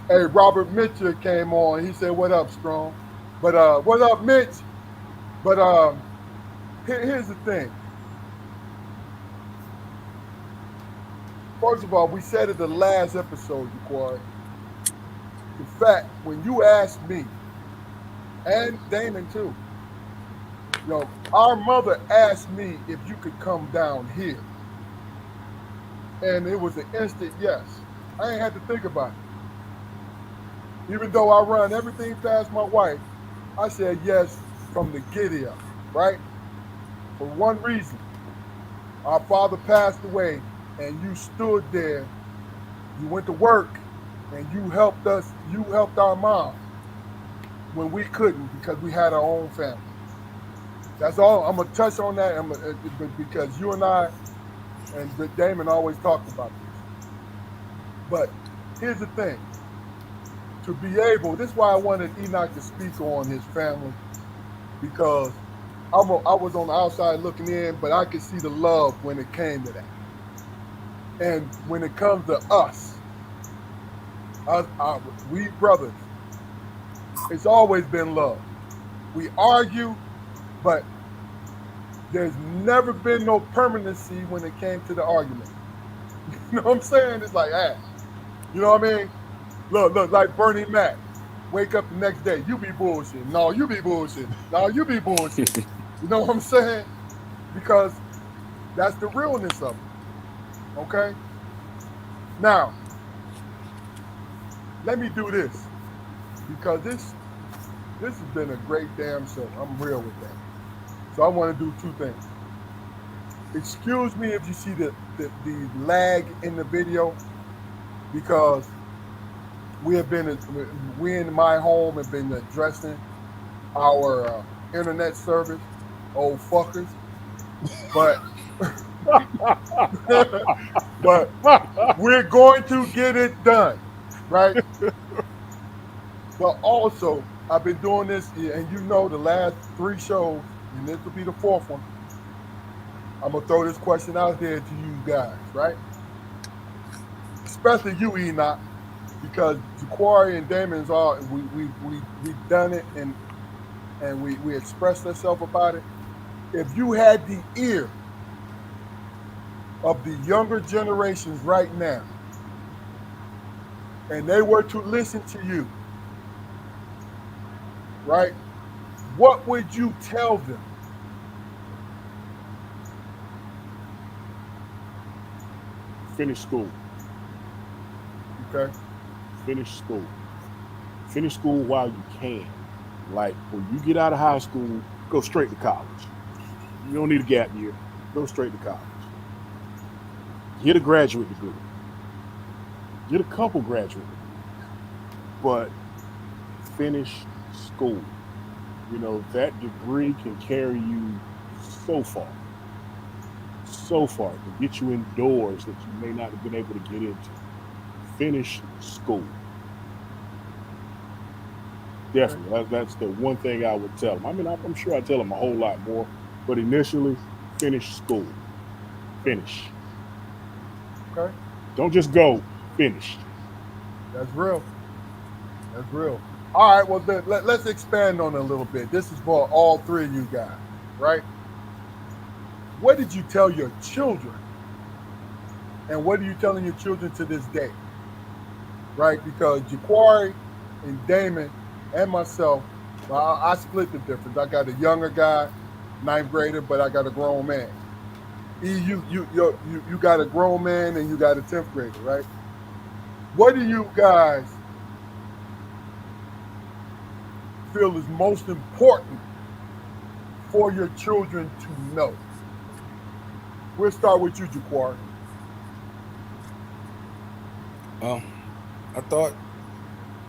hey, Robert Mitchell came on. He said, "What up, Strong?" But what up, Mitch? But here's the thing. First of all, we said it the last episode, Jaquari. In fact, when you asked me, and Damon too, our mother asked me if you could come down here. And it was an instant yes. I ain't had to think about it. Even though I run everything past my wife, I said yes from the giddy up, right? For one reason. Our father passed away, and you stood there. You went to work, and you helped us. You helped our mom when we couldn't because we had our own family. That's all. I'm going to touch on that because you and I and Damon always talked about this. But here's the thing. To be able, this is why I wanted Enoch to speak on his family, because I was on the outside looking in, but I could see the love when it came to that. And when it comes to us, we brothers, it's always been love. We argue, but there's never been no permanency when it came to the argument. You know what I'm saying? It's like, you know what I mean? Look, like Bernie Mac. Wake up the next day, you be bullshit. No, you be bullshit. No, you be bullshit. You know what I'm saying? Because that's the realness of it. Okay? Now, let me do this. Because this has been a great damn show. I'm real with that. So I want to do two things. Excuse me if you see the lag in the video, because we in my home have been addressing our internet service, old fuckers. But but we're going to get it done, right? But also, I've been doing this, and the last 3 shows, and this will be the 4th one. I'm going to throw this question out there to you guys, right? Especially you, Enoch. because Jaquari and Damon's all we done it and we expressed ourselves about it. If you had the ear of the younger generations right now, and they were to listen to you, right? What would you tell them? Finish school. Okay. Finish school. Finish school while you can. Like when you get out of high school, go straight to college. You don't need a gap year. Go straight to college. Get a graduate degree. Get a couple graduate degrees. But finish school. You know, that degree can carry you so far. So far. It can get you in doors that you may not have been able to get into. Finish school. Definitely. That's the one thing I would tell them. I mean, I'm sure I tell them a whole lot more, but initially, finish school. Finish. Okay. Don't just go. Finish. That's real. That's real. All right. Well, then, let's expand on it a little bit. This is for all three of you guys, right? What did you tell your children? And what are you telling your children to this day? Right? Because Jaquari and Damon and myself, well, I split the difference. I got a younger guy, ninth grader, but I got a grown man. You got a grown man and you got a 10th grader, right? What do you guys feel is most important for your children to know? We'll start with you, Jaquari. I thought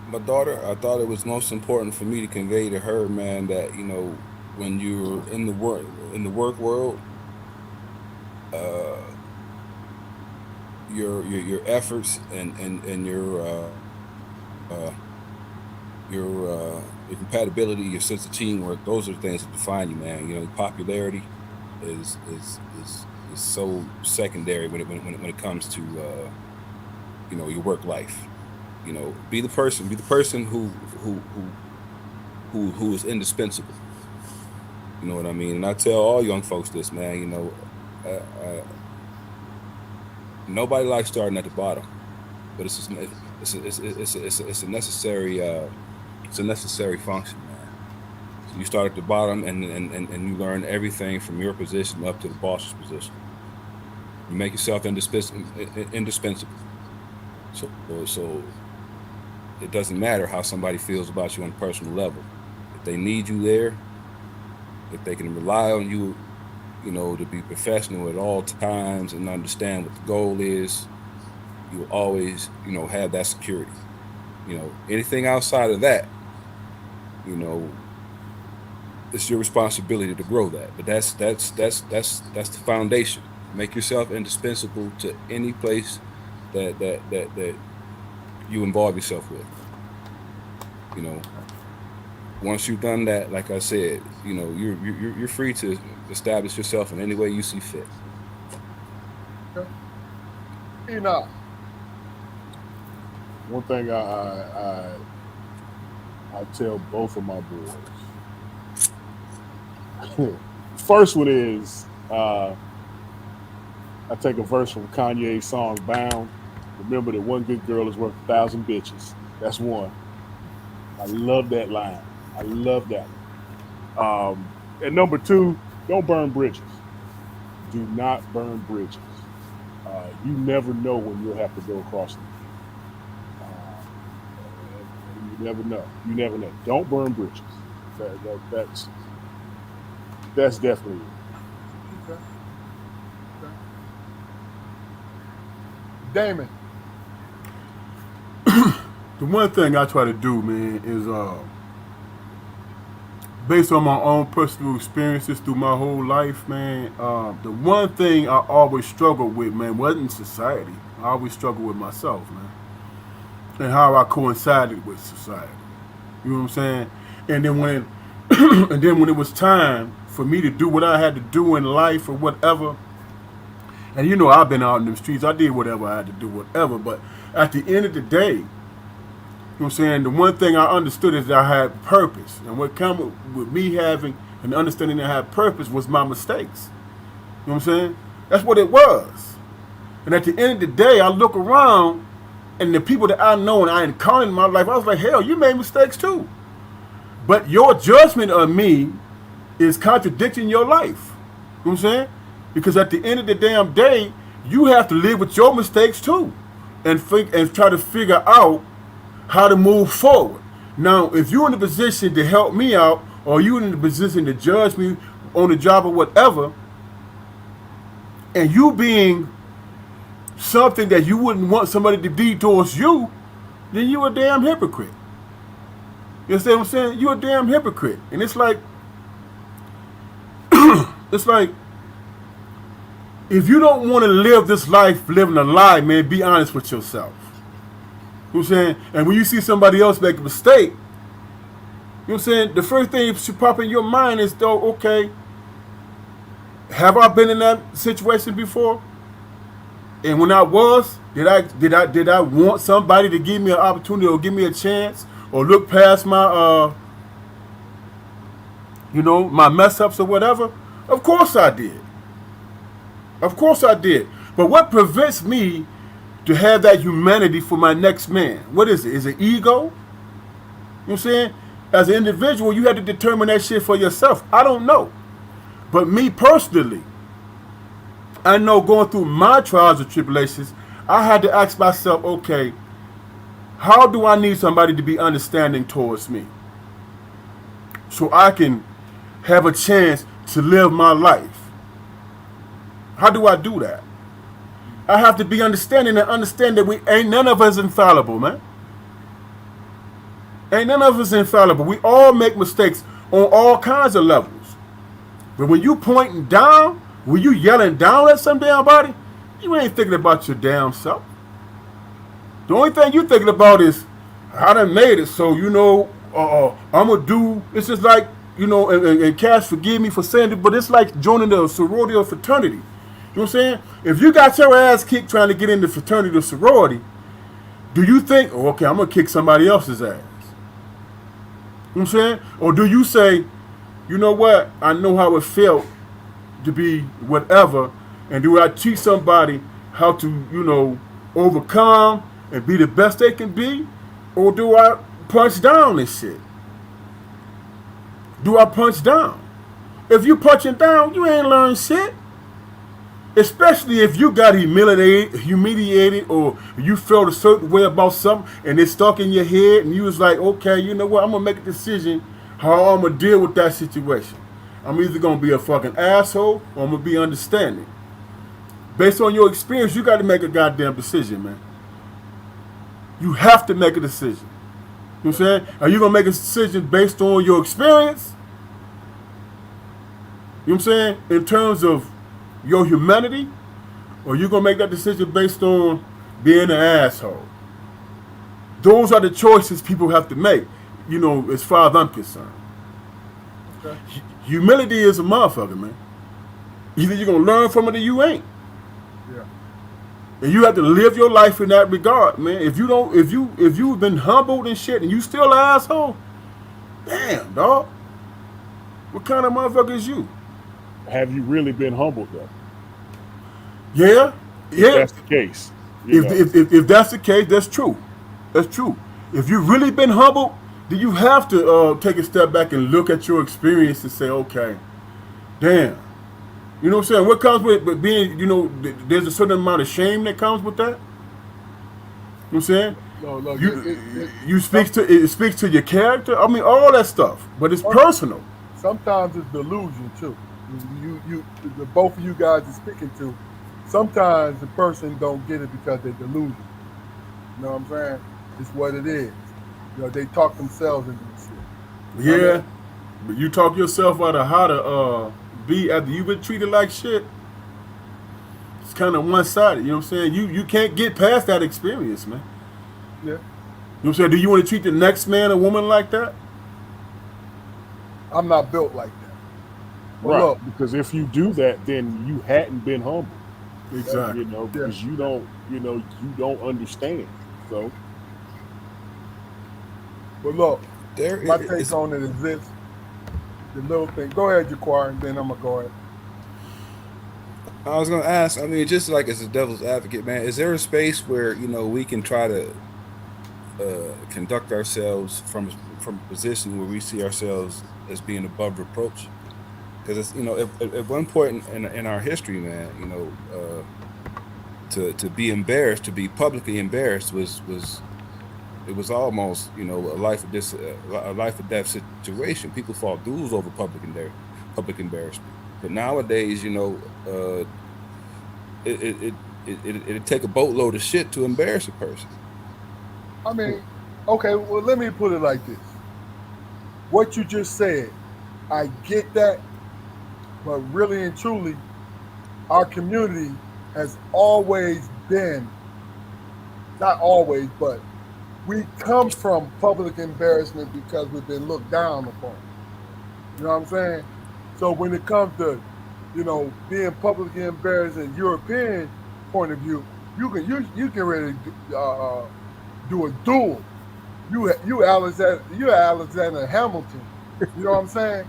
my daughter, I thought it was most important for me to convey to her, man, that when you're in the work world, your efforts and your compatibility, your sense of teamwork, those are the things that define you, man. Popularity is so secondary when it comes to your work life. Be the person who is indispensable. You know what I mean? And I tell all young folks this, man. Nobody likes starting at the bottom, but it's a necessary function, man. So you start at the bottom and you learn everything from your position up to the boss's position. You make yourself indispensable. So it doesn't matter how somebody feels about you on a personal level. If they need you there, if they can rely on you, to be professional at all times and understand what the goal is, you'll always, have that security. Anything outside of that, it's your responsibility to grow that. But that's the foundation. Make yourself indispensable to any place that you involve yourself with. Once you've done that, like I said, you're free to establish yourself in any way you see fit. Okay. Enoch. One thing I tell both of my boys. First one is I take a verse from Kanye's song "Bound." Remember that one good girl is worth 1,000 bitches. That's one. I love that line. I love that one. And number two, don't burn bridges. Do not burn bridges. You never know when you'll have to go across them. You never know. You never know. Don't burn bridges. That's definitely it. Okay. Damon. The one thing I try to do, man, is based on my own personal experiences through my whole life, man. The one thing I always struggled with, man, wasn't society. I always struggled with myself, man, and how I coincided with society. You know what I'm saying? And then when it was time for me to do what I had to do in life or whatever, and I've been out in the streets, I did whatever I had to do, whatever. But at the end of the day, You know what I'm saying? The one thing I understood is that I had purpose. And what came with me having an understanding that I had purpose was my mistakes. You know what I'm saying? That's what it was. And at the end of the day, I look around and the people that I know and I encountered in my life, I was like, hell, you made mistakes too. But your judgment of me is contradicting your life. You know what I'm saying? Because at the end of the damn day, you have to live with your mistakes too. And try to figure out how to move forward. Now, if you're in a position to help me out, or you're in a position to judge me on the job or whatever, and you being something that you wouldn't want somebody to be towards you, then you a damn hypocrite. You understand what I'm saying? You a damn hypocrite. And it's like, it's like, if you don't want to live this life living a lie, man, be honest with yourself. You know what I'm saying? And when you see somebody else make a mistake, you know what I'm saying? The first thing that should pop in your mind is, though, okay, have I been in that situation before? And when I was, did I want somebody to give me an opportunity or give me a chance or look past my my mess ups or whatever? Of course I did. Of course I did. But what prevents me to have that humanity for my next man? What is it? Is it ego? You know what I'm saying? As an individual, you have to determine that shit for yourself. I don't know. But me personally, I know going through my trials and tribulations, I had to ask myself, okay, how do I need somebody to be understanding towards me so I can have a chance to live my life? How do I do that? I have to be understanding and understand that we ain't none of us infallible, man. Ain't none of us infallible. We all make mistakes on all kinds of levels. But when you pointing down, when you yelling down at some damn body, you ain't thinking about your damn self. The only thing you thinking about is, I done made it, so, I'm going to do, it's just like, and Cash, forgive me for saying it, but it's like joining the sorority or fraternity. You know what I'm saying? If you got your ass kicked trying to get into fraternity or sorority, do you think, oh, okay, I'm going to kick somebody else's ass? You know what I'm saying? Or do you say, you know what, I know how it felt to be whatever, and do I teach somebody how to, overcome and be the best they can be? Or do I punch down this shit? Do I punch down? If you punching down, you ain't learned shit. Especially if you got humiliated, or you felt a certain way about something and it stuck in your head and you was like, okay, you know what, I'm going to make a decision how I'm going to deal with that situation. I'm either going to be a fucking asshole or I'm going to be understanding. Based on your experience, you got to make a goddamn decision, man. You have to make a decision. You know what I'm saying? Are you going to make a decision based on your experience? You know what I'm saying? In terms of your humanity, or you gonna make that decision based on being an asshole? Those are the choices people have to make, as far as I'm concerned. Okay. Humility is a motherfucker, man. Either you're gonna learn from it or you ain't. Yeah. And you have to live your life in that regard, man. If you've been humbled and shit and you still an asshole, damn, dog. What kind of motherfucker is you? Have you really been humbled though? Yeah. If that's the case. If that's the case, that's true. That's true. If you've really been humbled, then you have to take a step back and look at your experience and say, okay, damn. You know what I'm saying? What comes with being, there's a certain amount of shame that comes with that. You know what I'm saying? No, it speaks to your character. I mean, all that stuff. But it's personal. Sometimes it's delusion too. The both of you guys are speaking to. Sometimes the person don't get it because they're delusional. You know what I'm saying? It's what it is. They talk themselves into this shit. Yeah, but you talk yourself out of how to be after you've been treated like shit. It's kind of one-sided. You know what I'm saying? You can't get past that experience, man. Yeah. You know what I'm saying? Do you want to treat the next man or woman like that? I'm not built like that. Right. Look, because if you do that, then you hadn't been humble. Exactly. Because you don't understand. So But look, There my take is. on it is this: the little thing. Go ahead, Jaquar, and then I'm gonna go ahead. I was gonna ask. I mean, just like as a devil's advocate, man, is there a space where we can try to conduct ourselves from a position where we see ourselves as being above reproach? Because it's at one point in our history, man, to be embarrassed, to be publicly embarrassed was it was almost a life or death situation. People fought duels over public embarrassment. But nowadays, it'd take a boatload of shit to embarrass a person. I mean, okay, well, let me put it like this. What you just said, I get that, but really and truly, our community has always been, not always, but we come from public embarrassment because we've been looked down upon. You know what I'm saying? So when it comes to, being publicly embarrassed in European point of view, you can really do a duel. You Alexander Hamilton. You know what I'm saying?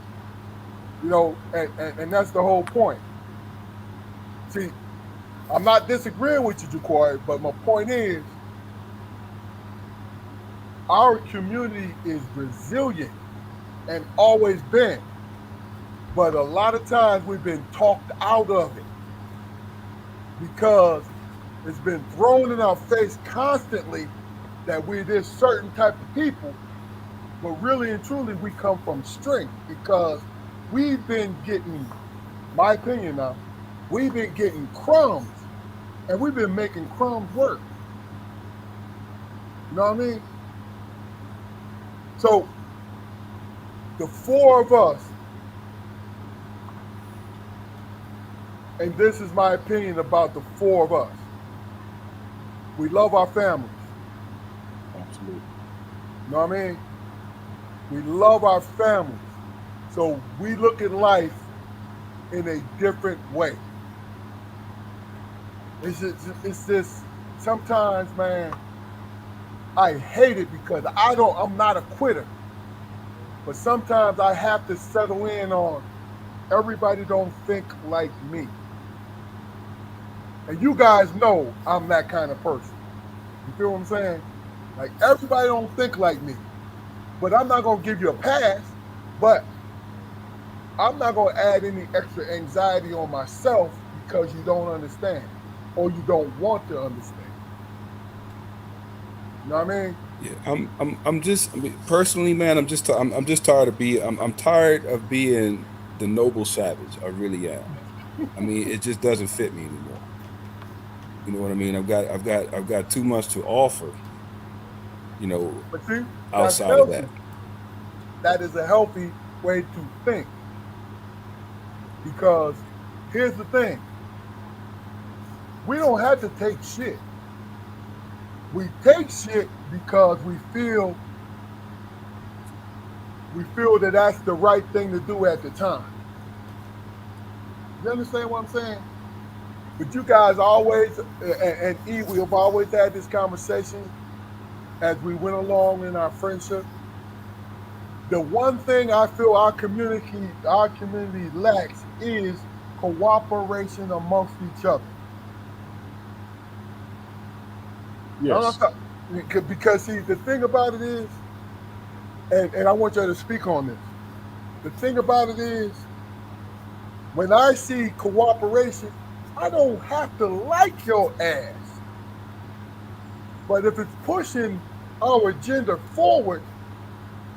And that's the whole point. See, I'm not disagreeing with you, Jaquari, but my point is our community is resilient and always been. But a lot of times we've been talked out of it because it's been thrown in our face constantly that we're this certain type of people, but really and truly we come from strength because we've been getting, my opinion now, we've been getting crumbs and we've been making crumbs work. You know what I mean? So the four of us, and this is my opinion about the four of us, we love our families. Absolutely. You know what I mean? We love our families. So we look at life in a different way. It's just sometimes, man, I hate it because I'm not a quitter. But sometimes I have to settle in on everybody don't think like me. And you guys know I'm that kind of person. You feel what I'm saying? Like everybody don't think like me. But I'm not gonna give you a pass, but I'm not gonna add any extra anxiety on myself because you don't understand or you don't want to understand. You know what I mean? Yeah, I mean, personally, man, I'm just tired of I'm tired of being the noble savage. I really am. I mean, it just doesn't fit me anymore. You know what I mean? I've got too much to offer, you know, But see, that's outside of that. healthy. That is a healthy way to think. Because here's the thing. We don't have to take shit. We take shit because we feel that that's the right thing to do at the time. You understand what I'm saying? But you guys always, and E, we have always had this conversation as we went along in our friendship. The one thing I feel our community lacks is cooperation amongst each other. Yes. Because see, the thing about it is, and I want you to speak on this. The thing about it is, when I see cooperation, I don't have to like your ass. But if it's pushing our agenda forward,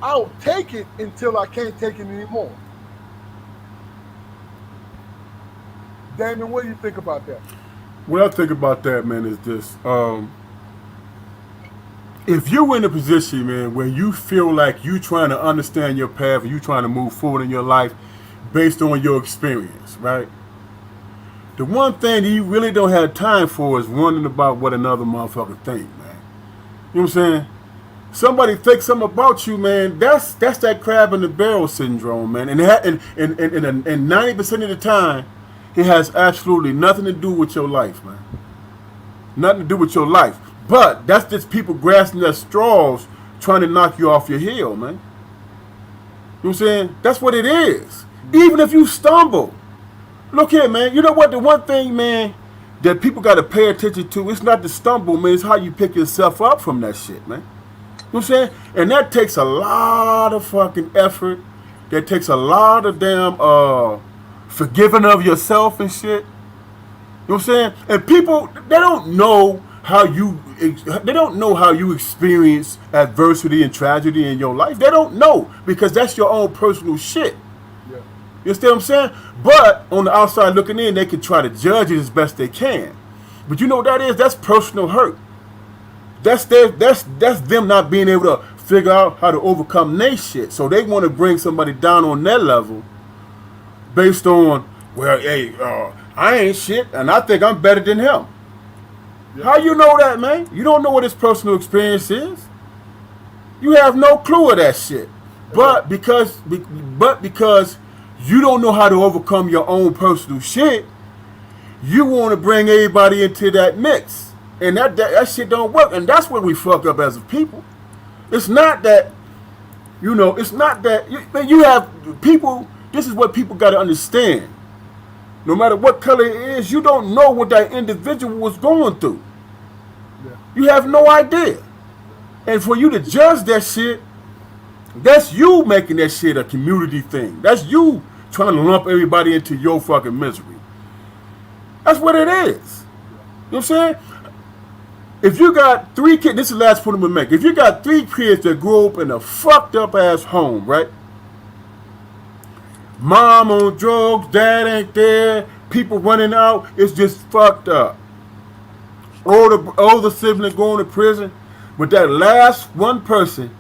I'll take it until I can't take it anymore. Damon, what do you think about that? What I think about that, man, is this. If you're in a position, man, where you feel like you trying to understand your path and you trying to move forward in your life based on your experience, right? The one thing that you really don't have time for is wondering about what another motherfucker think, man. You know what I'm saying? Somebody thinks something about you, man. That's that crab in the barrel syndrome, man. And 90% of the time, it has absolutely nothing to do with your life, man. Nothing to do with your life. But that's just people grasping their straws trying to knock you off your heel, man. You know what I'm saying? That's what it is. Even if you stumble. Look here, man. You know what? The one thing, man, that people got to pay attention to, it's not the stumble, man. It's how you pick yourself up from that shit, man. You know what I'm saying? And that takes a lot of fucking effort. That takes a lot of damn forgiving of yourself and shit. You know what I'm saying? And people, they don't know how you experience adversity and tragedy in your life. They don't know because that's your own personal shit. Yeah. You understand what I'm saying? But on the outside looking in, they can try to judge it as best they can. But you know what that is? That's personal hurt. That's them not being able to figure out how to overcome their shit. So they want to bring somebody down on their level based on, well, hey, I ain't shit, and I think I'm better than him. Yeah. How you know that, man? You don't know what his personal experience is. You have no clue of that shit. But because you don't know how to overcome your own personal shit, you want to bring everybody into that mix. And that shit don't work. And that's where we fuck up as a people. It's not that, you have people, this is what people got to understand. No matter what color it is, you don't know what that individual was going through. Yeah. You have no idea. And for you to judge that shit, that's you making that shit a community thing. That's you trying to lump everybody into your fucking misery. That's what it is. You know what I'm saying? If you got 3 kids, this is the last point I'm gonna make. If you got 3 kids that grew up in a fucked up ass home, right? Mom on drugs, dad ain't there, people running out, it's just fucked up. Older sibling going to prison, but that last one person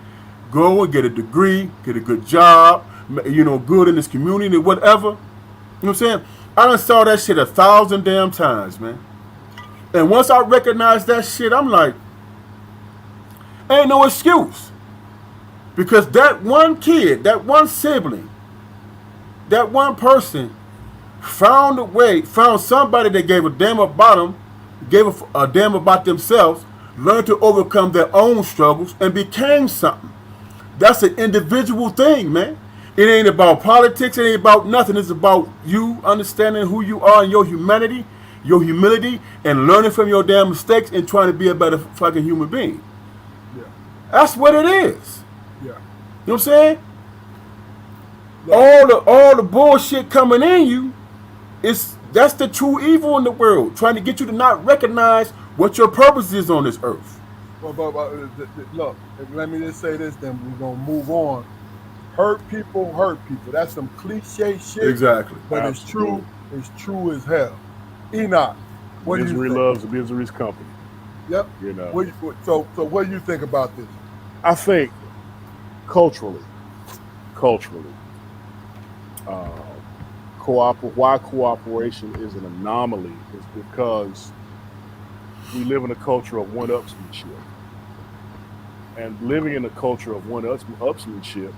go and get a degree, get a good job, good in this community, whatever. You know what I'm saying? I done saw that shit 1,000 damn times, man. And once I recognized that shit, I'm like, ain't no excuse. Because that one kid, that one sibling, that one person found somebody that gave a damn about them, gave a damn about themselves, learned to overcome their own struggles, and became something. That's an individual thing, man. It ain't about politics, it ain't about nothing. It's about you understanding who you are and your humanity, your humility, and learning from your damn mistakes and trying to be a better fucking human being. Yeah. That's what it is. Yeah. You know what I'm saying? Yeah. All the bullshit coming in you, that's the true evil in the world, trying to get you to not recognize what your purpose is on this earth. But look, let me just say this, then we're gonna move on. Hurt people. That's some cliche shit. Exactly. But Absolutely. It's true as hell. Enoch, what do you Misery think? loves misery's company. Yep. So what do you think about this? I think culturally, why cooperation is an anomaly is because we live in a culture of one-upsmanship. And living in a culture of one-upsmanship,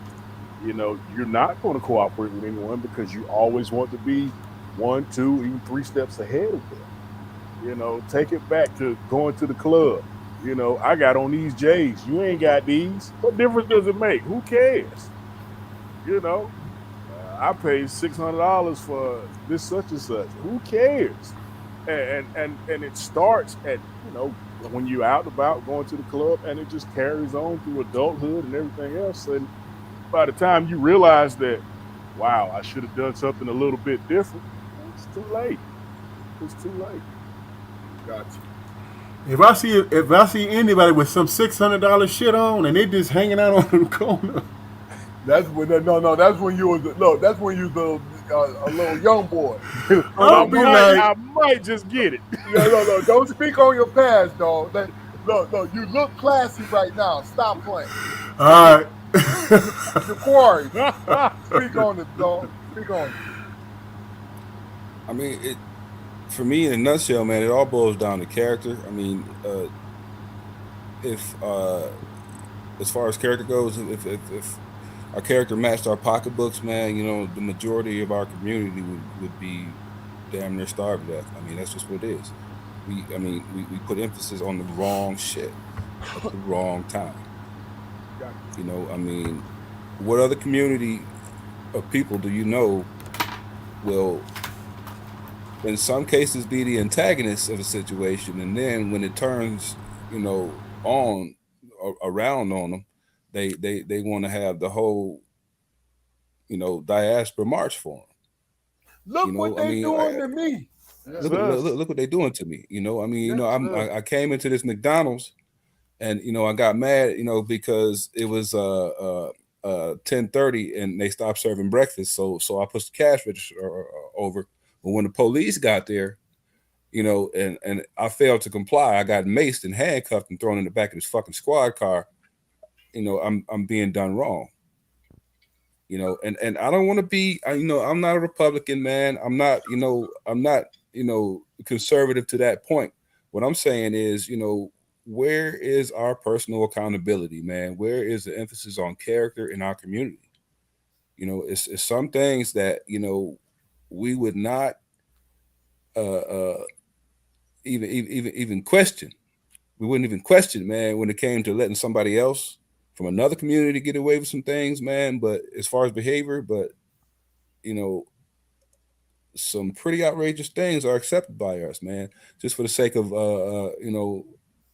you're not going to cooperate with anyone because you always want to be 1, 2, even 3 steps ahead of them. Take it back to going to the club. I got on these J's. You ain't got these. What difference does it make? Who cares? I paid $600 for this such and such. Who cares? And it starts at when you're out and about going to the club, and it just carries on through adulthood and everything else. And by the time you realize that, wow, I should have done something a little bit different, it's too late. It's too late. Gotcha. If I see anybody with some $600 shit on and they just hanging out on the corner, that's when that's when you was a little young boy. I might just get it. No, don't speak on your past, dog. No, you look classy right now. Stop playing. all right. The quarry. Speak on it, dog. Speak on it. I mean, for me, in a nutshell, man, it all boils down to character. I mean, if as far as character goes, if our character matched our pocketbooks, man, the majority of our community would be damn near starved to death. I mean, that's just what it is. We put emphasis on the wrong shit at the wrong time. You know, I mean, what other community of people do you know will, in some cases, be the antagonist of a situation, and then when it turns, you know, on around on them, they want to have the whole, you know, diaspora march for them. You Look what know, I they mean, doing to me. That's us. look what they're doing to me. You know, I mean, you Yeah. know, That's us. I came into this McDonald's, and you know, I got mad, you know, because it was 10:30 and they stopped serving breakfast, so I pushed the cash register over. But when the police got there, you know, and I failed to comply, I got maced and handcuffed and thrown in the back of this fucking squad car. You know, I'm being done wrong. You know, and I don't want to be, you know, I'm not a Republican, man. I'm not, you know, I'm not, you know, conservative to that point. What I'm saying is, you know, where is our personal accountability, man? Where is the emphasis on character in our community? You know, it's some things that, you know, we would not even question. We wouldn't even question, man, when it came to letting somebody else from another community get away with some things, man. But as far as behavior, but you know, some pretty outrageous things are accepted by us, man, just for the sake of you know,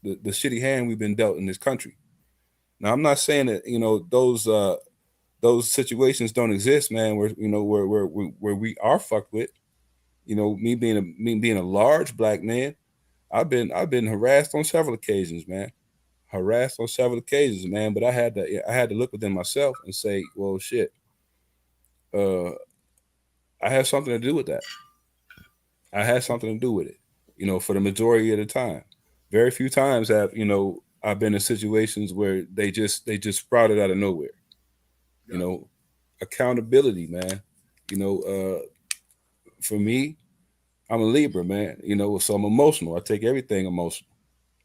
the shitty hand we've been dealt in this country. Now, I'm not saying that, you know, those situations don't exist, man. Where, you know, where we are fucked with. You know, me being a large black man, I've been harassed on several occasions, man. Harassed on several occasions, man. But I had to look within myself and say, well, shit, uh, I have something to do with that. I had something to do with it, you know, for the majority of the time. Very few times have, you know, I've been in situations where they just sprouted out of nowhere. You know, accountability, man. You know, for me, I'm a Libra, man. You know, so I'm emotional. I take everything emotional.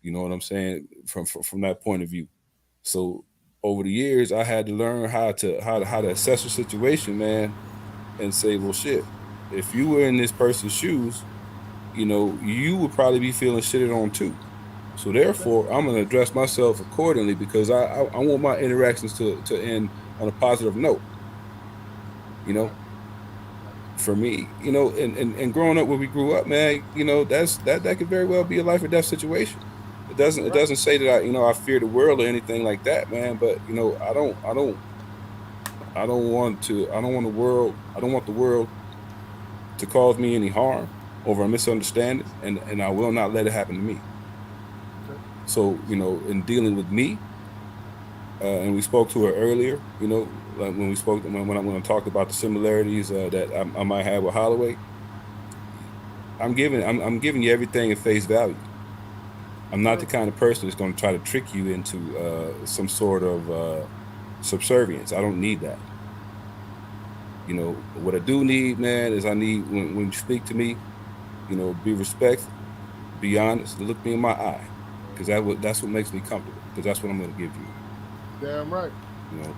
You know what I'm saying, from that point of view. So over the years, I had to learn how to assess a situation, man, and say, well, shit. If you were in this person's shoes, you know, you would probably be feeling shitted on too. So therefore, I'm gonna address myself accordingly because I want my interactions to end on a positive note. You know, for me, you know, and growing up where we grew up, man, you know, that could very well be a life or death situation. It doesn't say that I fear the world or anything like that, man. But you know, I don't want the world to cause me any harm over a misunderstanding, and I will not let it happen to me. So, you know, in dealing with me, and we spoke to her earlier, you know, like when we spoke when I talked about the similarities that I might have with Holloway. I'm giving you everything at face value. I'm not the kind of person that's going to try to trick you into some sort of subservience. I don't need that. You know, what I do need, man, is I need when you speak to me, you know, be respectful, be honest, look me in my eye, because that's what makes me comfortable. Because that's what I'm going to give you. Damn right. You know,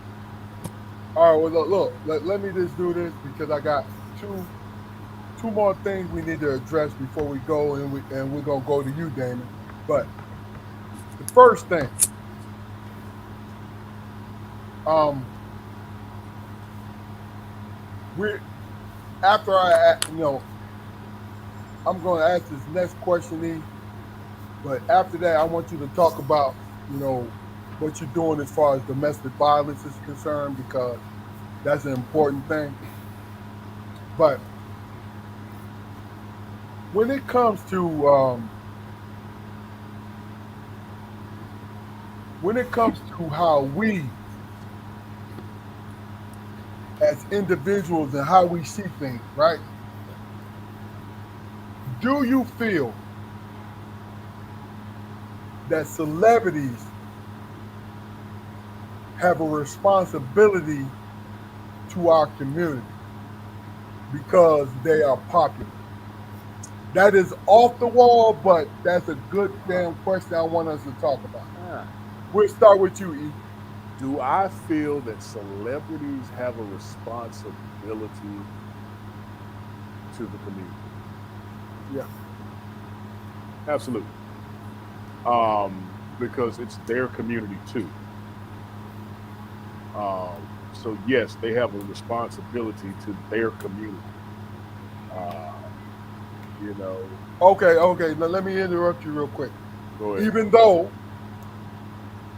All right, well, look, let me just do this because I got two more things we need to address before we go, and we're gonna go to you, Damon. But the first thing, um, we after you know, I'm gonna ask this next question, E, but after that, I want you to talk about, you know, what you're doing as far as domestic violence is concerned because that's an important thing. But when it comes to how we as individuals and how we see things, right? Do you feel that celebrities have a responsibility to our community because they are popular? That is off the wall, but that's a good damn question I want us to talk about. Ah. We'll start with you, E. Do I feel that celebrities have a responsibility to the community? Yeah. Absolutely. Because it's their community too. So yes, they have a responsibility to their community. Uh, you know, Okay. Now let me interrupt you real quick. go ahead. Even though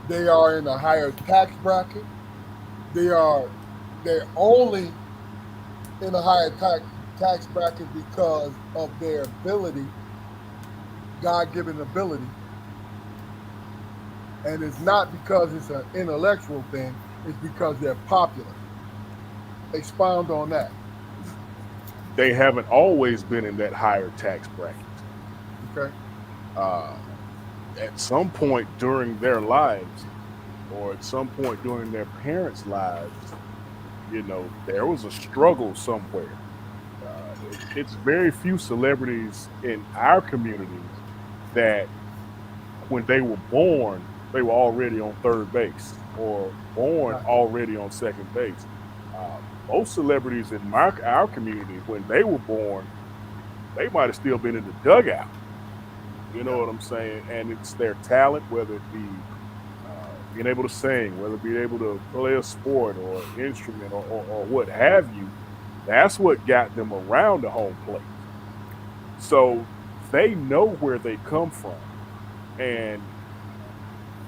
they are in a higher tax bracket, they are they're only in a higher tax bracket because of their ability, God given ability, and it's not because it's an intellectual thing. It's because they're popular. Expound on that. They haven't always been in that higher tax bracket. Okay. Uh, at some point during their lives, or at some point during their parents' lives, there was a struggle somewhere. It's very few celebrities in our communities that when they were born, they were already on third base or born Right. already on second base. Uh, Most celebrities in our community, when they were born, they might have still been in the dugout. You know Yeah. what I'm saying? And it's their talent, whether it be being able to sing, whether it be able to play a sport or instrument or what have you. That's what got them around the home plate. So they know where they come from, and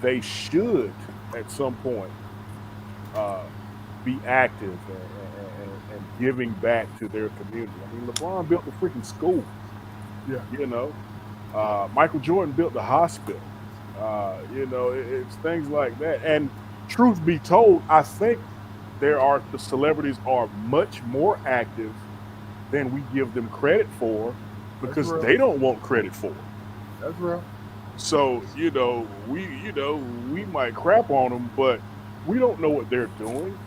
they should at some point uh, be active and giving back to their community. I mean, LeBron built the freaking schools. Yeah. You know, Michael Jordan built the hospital. It's things like that. And truth be told, I think the celebrities are much more active than we give them credit for That's because real. they don't want credit for it. That's real. So, we might crap on them, but we don't know what they're doing.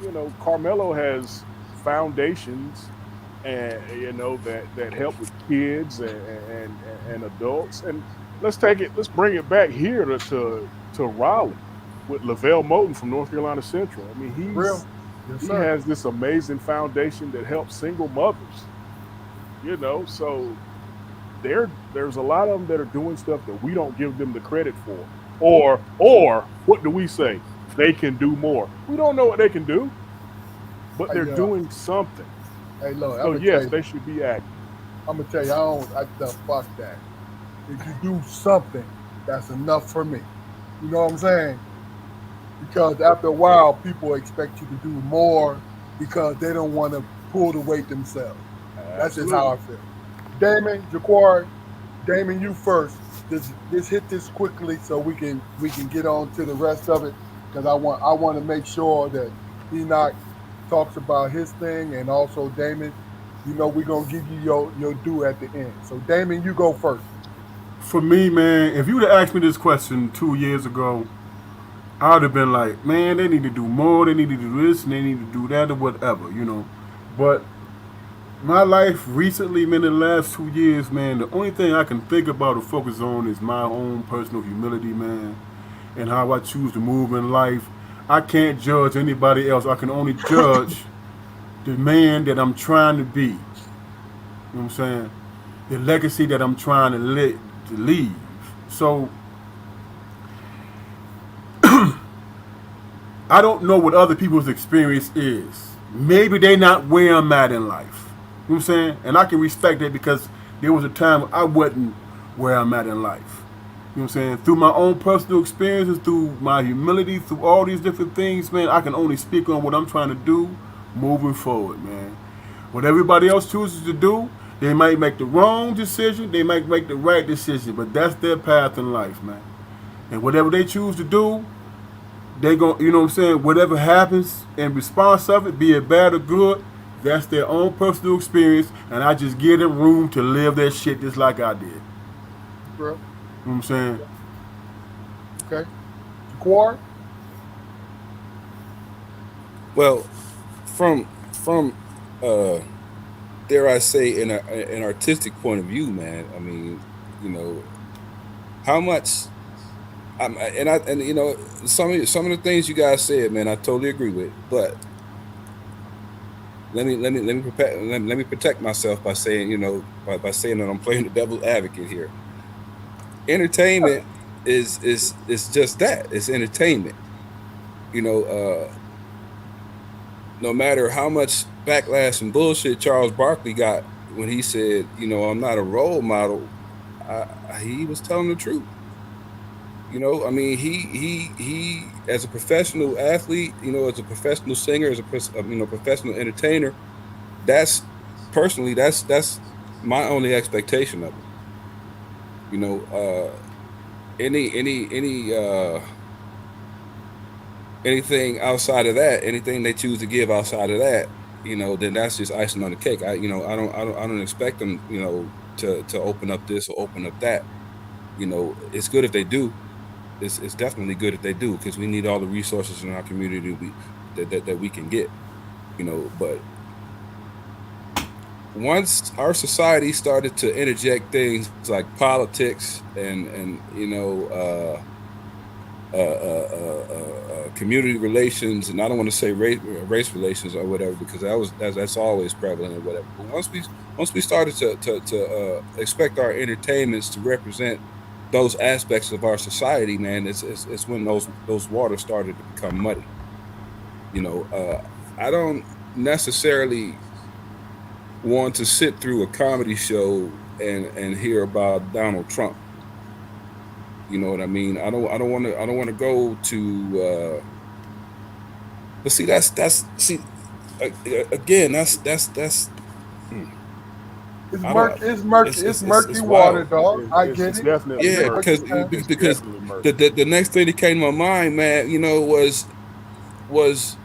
Carmelo has foundations and that help with kids and adults. And let's bring it back here to Raleigh with Lavelle Moten from North Carolina Central. I mean, Real. Yes, he sir. has this amazing foundation that helps single mothers. So there's a lot of them that are doing stuff that we don't give them the credit for. Or what do we say? They can do more. We don't know what they can do, but they're Hey, doing something. hey, look, So yes, they should be active. I'm gonna tell you, I don't, the fuck that. If you do something, that's enough for me. You know what I'm saying? Because after a while, people expect you to do more because they don't want to pull the weight themselves. That's just how I Absolutely. feel. Damon, Jaquari, Damon, you first. Just hit this quickly so we can get on to the rest of it because I want to make sure that Enoch talks about his thing and also Damon. We're gonna give you your due at the end. So Damon, you go first. For me, man, if you would have asked me this question 2 years ago, I would have been like, man, they need to do more, they need to do this, and they need to do that, or whatever. But my life recently, man, in the last 2 years, man, the only thing I can think about or focus on is my own personal humility, man, and how I choose to move in life. I can't judge anybody else. I can only judge the man that I'm trying to be. You know what I'm saying? The legacy that I'm trying to leave. So I don't know what other people's experience is. Maybe they not where I'm at in life. You know what I'm saying? And I can respect that because there was a time I wasn't where I'm at in life. You know what I'm saying? Through my own personal experiences, through my humility, through all these different things, man, I can only speak on what I'm trying to do moving forward, man. What everybody else chooses to do, they might make the wrong decision, they might make the right decision, but that's their path in life, man. And whatever they choose to do, they gon' you know what I'm saying, whatever happens in response of it, be it bad or good, that's their own personal experience, and I just give them room to live their shit just like I did. You know Bro. what I'm saying? Okay. Jaquari. Well, from uh dare I say an artistic point of view, man. I mean, you know, how much some of the things you guys said, man, I totally agree with. But let me protect myself by saying, by saying that I'm playing the devil's advocate here. Entertainment is just that. It's entertainment. You know, no matter how much backlash and bullshit Charles Barkley got when he said, I'm not a role model, he was telling the truth. I mean, he as a professional athlete, as a professional singer, as a professional entertainer, that's personally that's my only expectation of him. You know, any anything outside of that, anything they choose to give outside of that, then that's just icing on the cake. I don't expect them, to open up this or open up that. It's good if they do. It's definitely good if they do, because we need all the resources in our community that we can get. But once our society started to interject things like politics and community relations, and I don't want to say race relations or whatever, because that's always prevalent or whatever. But once we started to expect our entertainments to represent those aspects of our society, man, it's when those waters started to become muddy. I don't necessarily want to sit through a comedy show and hear about Donald Trump. You know what I mean? I don't want to go to but see, see, again, that's hmm, It's I don't murky. It's murky. It's murky it's water, wild. dog. I It's get it. definitely Yeah, What murky. you because saying? It's because definitely the, murky. the the next thing that came to my mind, man, was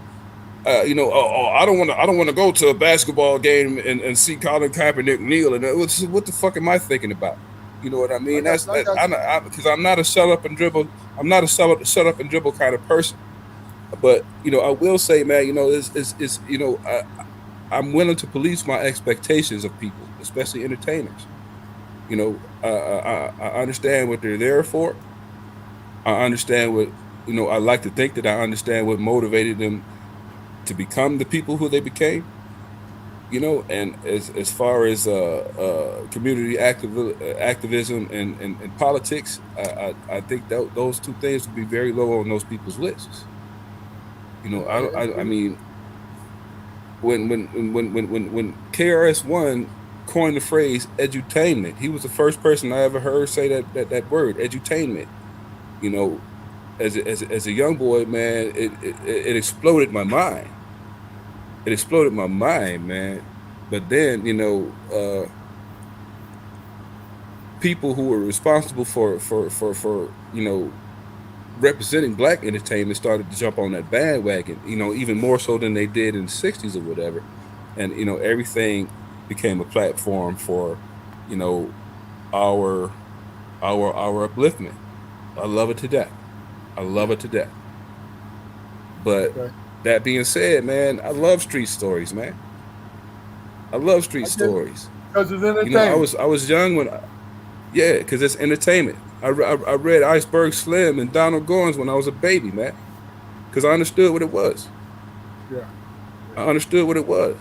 I don't want to go to a basketball game and see Colin Kaepernick kneel, and what the fuck am I thinking about? You know what I mean? I got you. Because I'm not a shut up and dribble. I'm not a shut up and dribble kind of person. But I will say, man, is I'm willing to police my expectations of people, especially entertainers. I understand what they're there for. I understand what I like to think that I understand what motivated them to become the people who they became. And as far as community activism and politics, I think that those two things would be very low on those people's lists. I mean, when KRS-One coined the phrase edutainment, he was the first person I ever heard say that word, edutainment. You know, as a young boy, man, it exploded my mind. It exploded my mind, man. But then, people who were responsible for representing black entertainment started to jump on that bandwagon, even more so than they did in the 60s or whatever. And everything became a platform for, you know, our our upliftment. I love it to death. I love it to death. But Okay. that being said, man, I love street stories, man. I love street I get it. stories. Because it's I entertainment. was young when, yeah, because it's entertainment. I read Iceberg Slim and Donald Goins when I was a baby, man, because I understood what it was. Yeah. I understood what it was,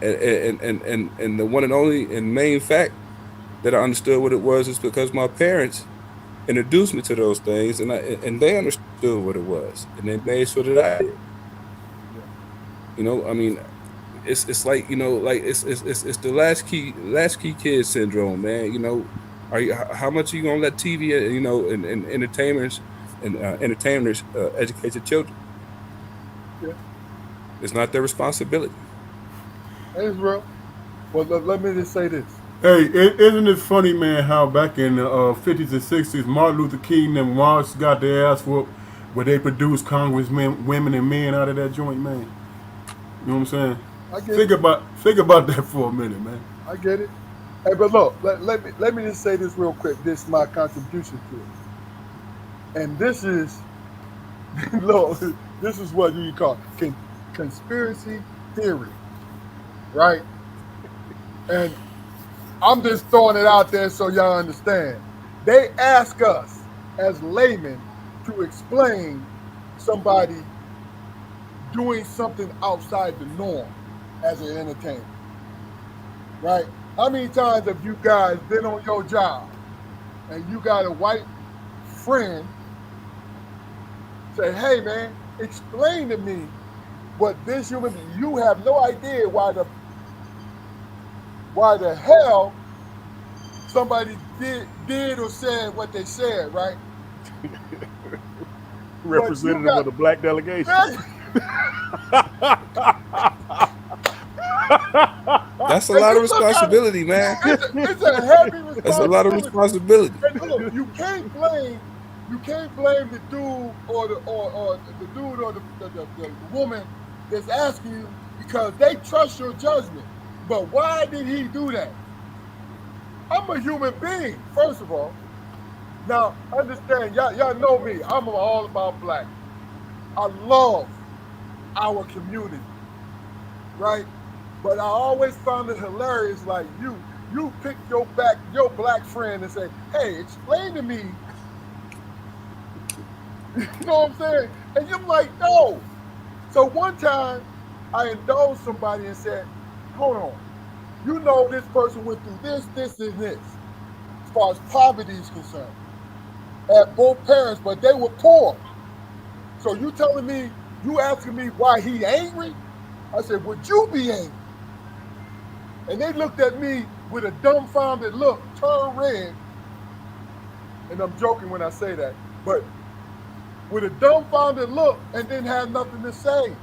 and the one and only and main fact that I understood what it was is because my parents introduced me to those things, and they understood what it was, and they made sure that I did. Yeah. I mean, it's like like it's the latchkey kid syndrome, man. How much are you gonna let TV and entertainers educate your children? Yeah. It's not their responsibility. It's real. Well, let me just say this. Hey, isn't it funny, man, how back in the 50s and 60s, Martin Luther King and Marx got their ass whooped, where they produced congressmen, women, and men out of that joint, man? You know what I'm saying? I get it. Think about that for a minute, man. I get it. Hey, but look, let me just say this real quick. This is my contribution to it. And this is, look, this is what you call conspiracy theory, right? And I'm just throwing it out there so y'all understand. They ask us as laymen to explain somebody doing something outside the norm as an entertainer, right? How many times have you guys been on your job and you got a white friend say, hey man, explain to me But this human being, you have no idea why the hell somebody did or said what they said, right? But you Representative of got the black delegation. man, That's a and lot of you look at it, responsibility, man. it's a heavy That's a lot of responsibility. responsibility. And look, you can't blame the dude or the dude or the woman that's asking you because they trust your judgment. But why did he do that? I'm a human being, first of all. Now, understand, y'all know me. I'm all about black. I love our community, right? But I always found it hilarious. Like you pick your black friend and say, "Hey, explain to me." You know what I'm saying? And you're like, "No." So one time, I indulged somebody and said, "Hold on, you know this person went through this, this, and this, as far as poverty is concerned, had both parents, but they were poor. So you telling me you asking me why he angry?" I said, "Would you be angry?" And they looked at me with a dumbfounded look, turned red, and I'm joking when I say that, but with a dumbfounded look and didn't have nothing to say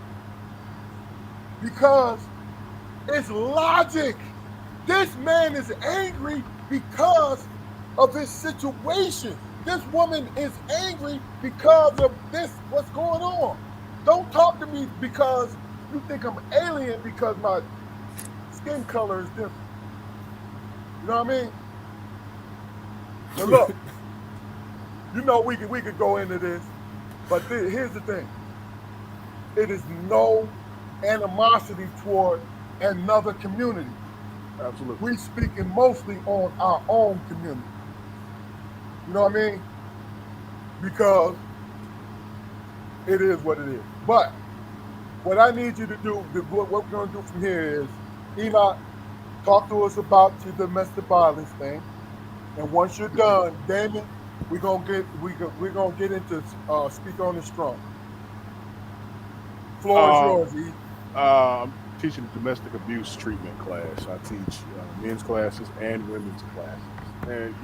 because it's logic. This man is angry because of his situation. This woman is angry because of this, what's going on. Don't talk to me because you think I'm alien because my skin color is different. You know what I mean? Now look, you know we could go into this, but here's the thing: it is no animosity toward another community. Absolutely. We speaking mostly on our own community. You know what I mean? Because it is what it is. But what I need you to do, what we're going to do from here is, Enoch, talk to us about your domestic violence thing. And once you're done, Damon, we're gonna get into speak on the strong. Floor is Um, yours, E. I'm teaching a domestic abuse treatment class. I teach men's classes and women's classes. And,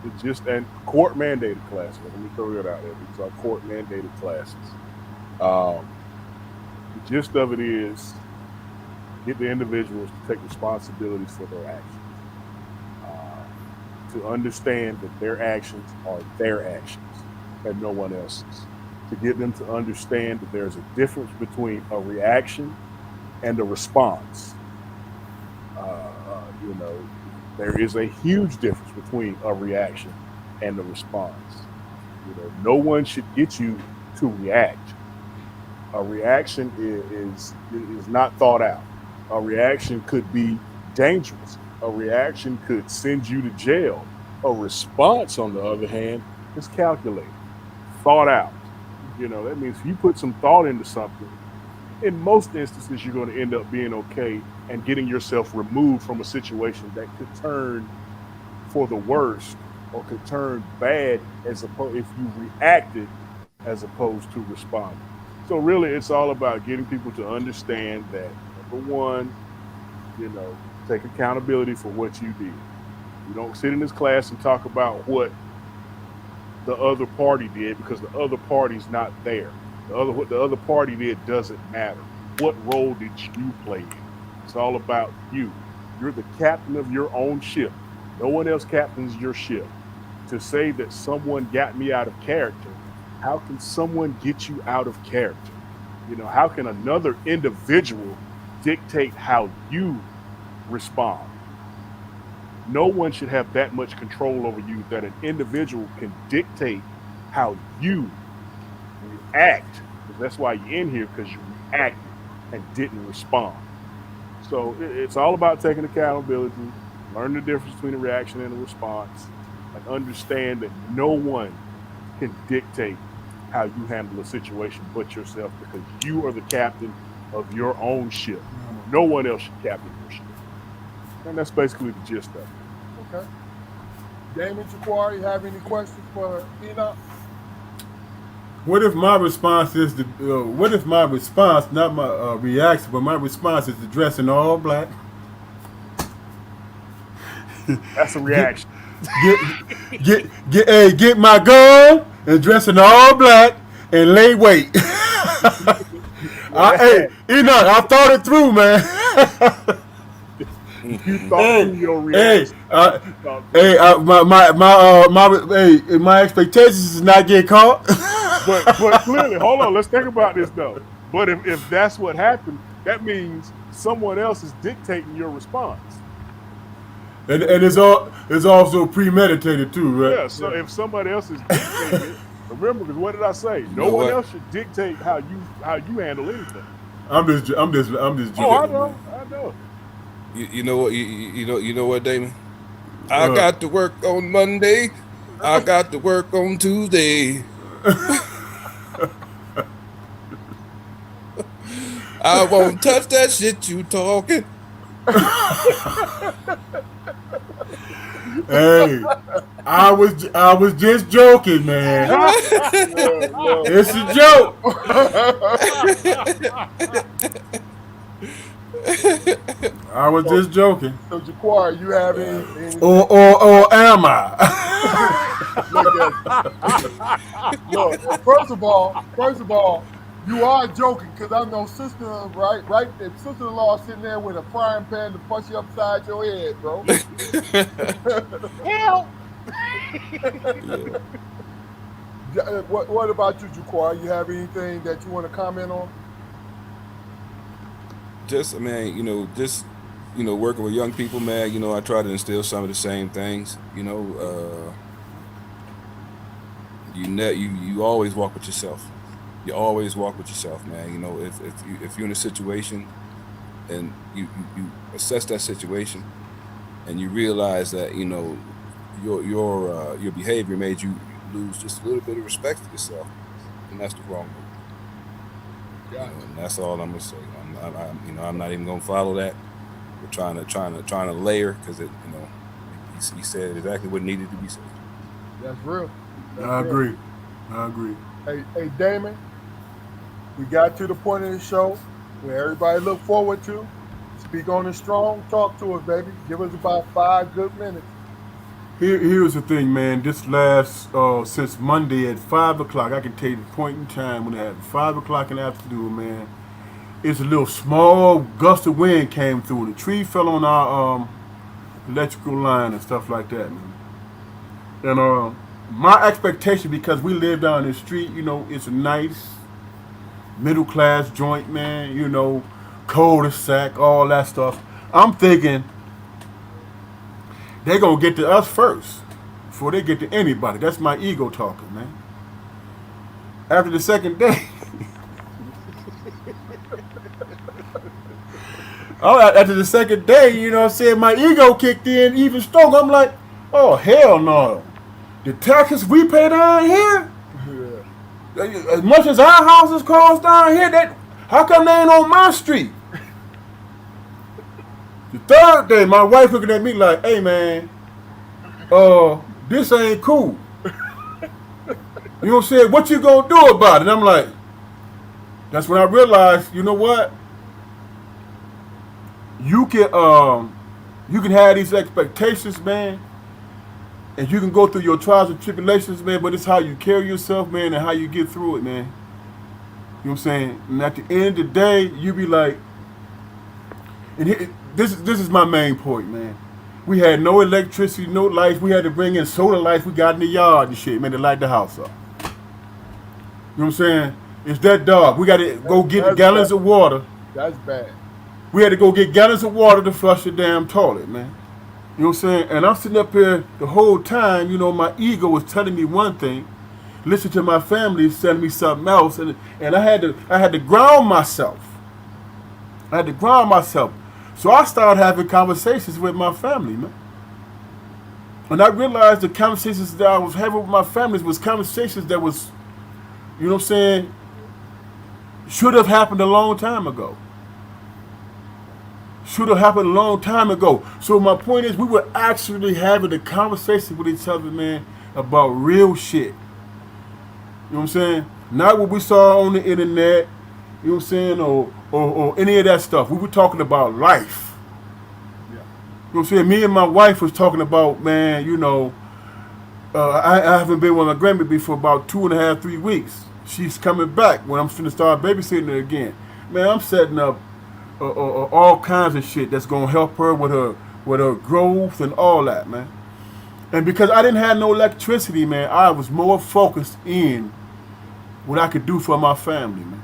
it's just and court mandated classes. Let me throw that out there. These are court mandated classes. Um, the gist of it is get the individuals to take responsibilities for their actions, to understand that their actions are their actions and no one else's, to get them to understand that there's a difference between a reaction and a response. Uh, you know, there is a huge difference between a reaction and a response. No one should get you to react. A reaction is not thought out. A reaction could be dangerous. A reaction could send you to jail. A response, on the other hand, is calculated, thought out. That means if you put some thought into something, in most instances, you're going to end up being okay and getting yourself removed from a situation that could turn for the worst or could turn bad as opposed if you reacted as opposed to responding. So really, it's all about getting people to understand that number one, take accountability for what you did. You don't sit in this class and talk about what the other party did because the other party's not there. What the other party did doesn't matter. What role did you play in? It's all about you. You're the captain of your own ship. No one else captains your ship. To say that someone got me out of character, how can someone get you out of character? How can another individual dictate how you respond? No one should have that much control over you that an individual can dictate how you react. Because that's why you're in here, because you reacted and didn't respond. So it's all about taking accountability, learn the difference between a reaction and a response, and understand that no one can dictate how you handle a situation but yourself, because you are the captain of your own ship. No one else should captain your ship. And that's basically the gist of it. Okay. Damon Jaquari, have any questions for Enoch? What if my response is the? What if my response, not my reaction, but my response is to dress in all black, That's a reaction. get my gun and dress in all black and lay wait. Hey, Enoch, I thought it through, man. You thought through your Hey, reaction. You thought through hey, my expectations is not get caught. But clearly, hold on. Let's think about this though. But if that's what happened, that means someone else is dictating your response. and it's also premeditated too, right? Yeah. So if somebody else is dictating it, remember, because what did I say? No know one what? else should dictate how you handle anything. I'm just Oh, I joking, know. man. I know. You know what? You know what, Damon? I What? got to work on Monday. I got to work on Tuesday. I won't touch that shit you talking. Hey, I was just joking, man. No. It's a joke. I was just joking. So Jaquar, you have any Or am I? look, first of all, you are joking because I know sister, right? If sister-in-law sitting there with a frying pan to punch you upside your head, bro. Help! What about you, Jaquar? You have anything that you want to comment on? Just, man, working with young people, man. I try to instill some of the same things. You always walk with yourself. You always walk with yourself, man. If you're in a situation and you assess that situation and you realize that your behavior made you lose just a little bit of respect for yourself, and that's the wrong move. And that's all I'm gonna say. I'm not even gonna follow that. We're trying to layer because he said exactly what needed to be said. That's real. I agree. Hey, Damon, we got to the point of the show where everybody look forward to. Speak on it strong. Talk to us, baby. Give us about 5 good minutes. Here's the thing, man. This last since Monday at 5 o'clock, I can tell you the point in time when it happened. 5 o'clock in the afternoon, man. It's a little small gust of wind came through. The tree fell on our electrical line and stuff like that, man. And my expectation, because we live down the street, it's a nice middle class joint, man. Cul-de-sac, all that stuff. I'm thinking they're gonna get to us first before they get to anybody. That's my ego talking, man. After the second day, after the second day, what I'm saying, my ego kicked in even stronger. I'm like, oh hell no, the taxes we pay down here, as much as our houses cost down here, how come they ain't on my street? The third day, my wife looking at me like, hey man, this ain't cool. You know what I'm saying? What you gonna do about it? And I'm like, that's when I realized, you know what? You can have these expectations, man, and you can go through your trials and tribulations, man, but it's how you carry yourself, man, and how you get through it, man. You know what I'm saying? And at the end of the day, you be like, and this is my main point, man. We had no electricity, no lights. We had to bring in solar lights we got in the yard and shit, man, to light the house up. You know what I'm saying? It's that dark. We got to go get gallons of water. That's bad. We had to go get gallons of water to flush the damn toilet, man. You know what I'm saying? And I'm sitting up here the whole time, my ego was telling me one thing. Listen to my family telling me something else. And I had to ground myself. So I started having conversations with my family, man. And I realized the conversations that I was having with my family was conversations that was, you know what I'm saying, should have happened a long time ago. So my point is, we were actually having a conversation with each other, man, about real shit. You know what I'm saying? Not what we saw on the internet, you know what I'm saying, or any of that stuff. We were talking about life. Yeah. You know what I'm saying? Me and my wife was talking about, man, I haven't been with my grandbaby for about 2.5, 3 weeks. She's coming back when I'm finna start babysitting her again. Man, I'm setting up all kinds of shit that's gonna help her with her growth and all that, man. And because I didn't have no electricity, man, I was more focused in what I could do for my family, man.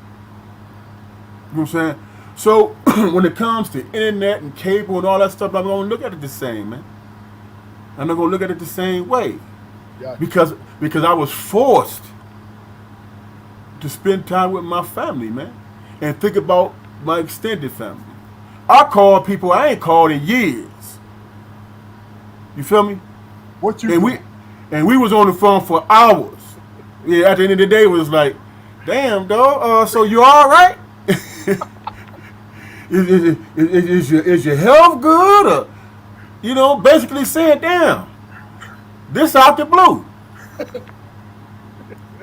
You know what I'm saying? So when it comes to internet and cable and all that stuff, I'm gonna look at it the same, man. I'm not gonna look at it the same way. Yeah. Because I was forced to spend time with my family, man. And think about my extended family. I call people I ain't called in years. You feel me? What you And do? we was on the phone for hours. Yeah, at the end of the day, it was like, damn, dog. So you all right? is your health good? Or, basically saying, damn, this out the blue. You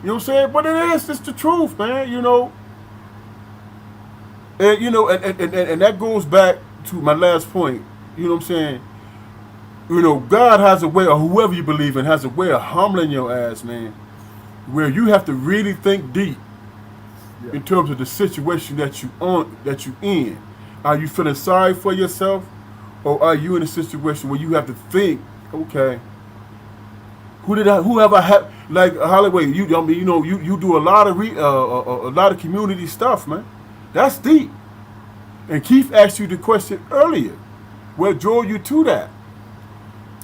know what I'm saying? But it's the truth, man. And that goes back to my last point. You know what I'm saying? God has a way, or whoever you believe in has a way of humbling your ass, man, where you have to really think deep Yeah. in terms of the situation that you in. Are you feeling sorry for yourself, or are you in a situation where you have to think, okay, whoever had like Holloway, you do a lot of a lot of community stuff, man. That's deep. And Keith asked you the question earlier. What drove you to that?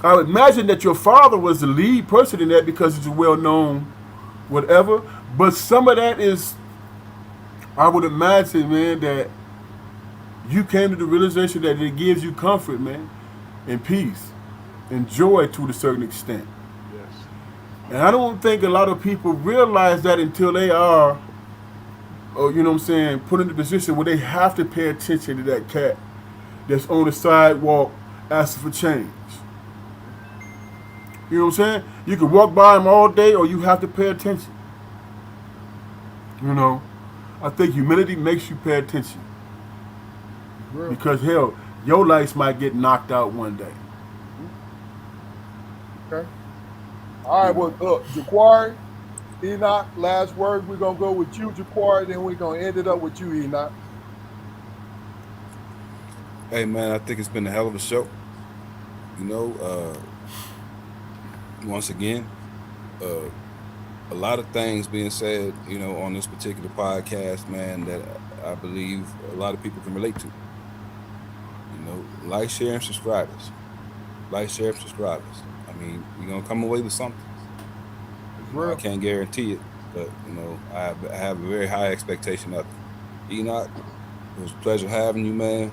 I would imagine that your father was the lead person in that because he's a well-known whatever. But some of that is, I would imagine, man, that you came to the realization that it gives you comfort, man, and peace and joy to a certain extent. Yes. And I don't think a lot of people realize that until they are, put in the position where they have to pay attention to that cat that's on the sidewalk asking for change. You know what I'm saying? You can walk by him all day, or you have to pay attention. I think humility makes you pay attention. Real. Because hell, your lights might get knocked out one day. Okay. All right. Well, look, Jaquari, Enoch. Last word. We're gonna go with you, Jaquari. Then we're gonna end it up with you, Enoch. Hey man, I think it's been a hell of a show. Once again, a lot of things being said, on this particular podcast, man, that I believe a lot of people can relate to. Like, share, and subscribe us. Like, share, and subscribe us. I mean, you're gonna come away with something. It's I real. can't guarantee it, but I have a very high expectation of it. Enoch, it was a pleasure having you, man.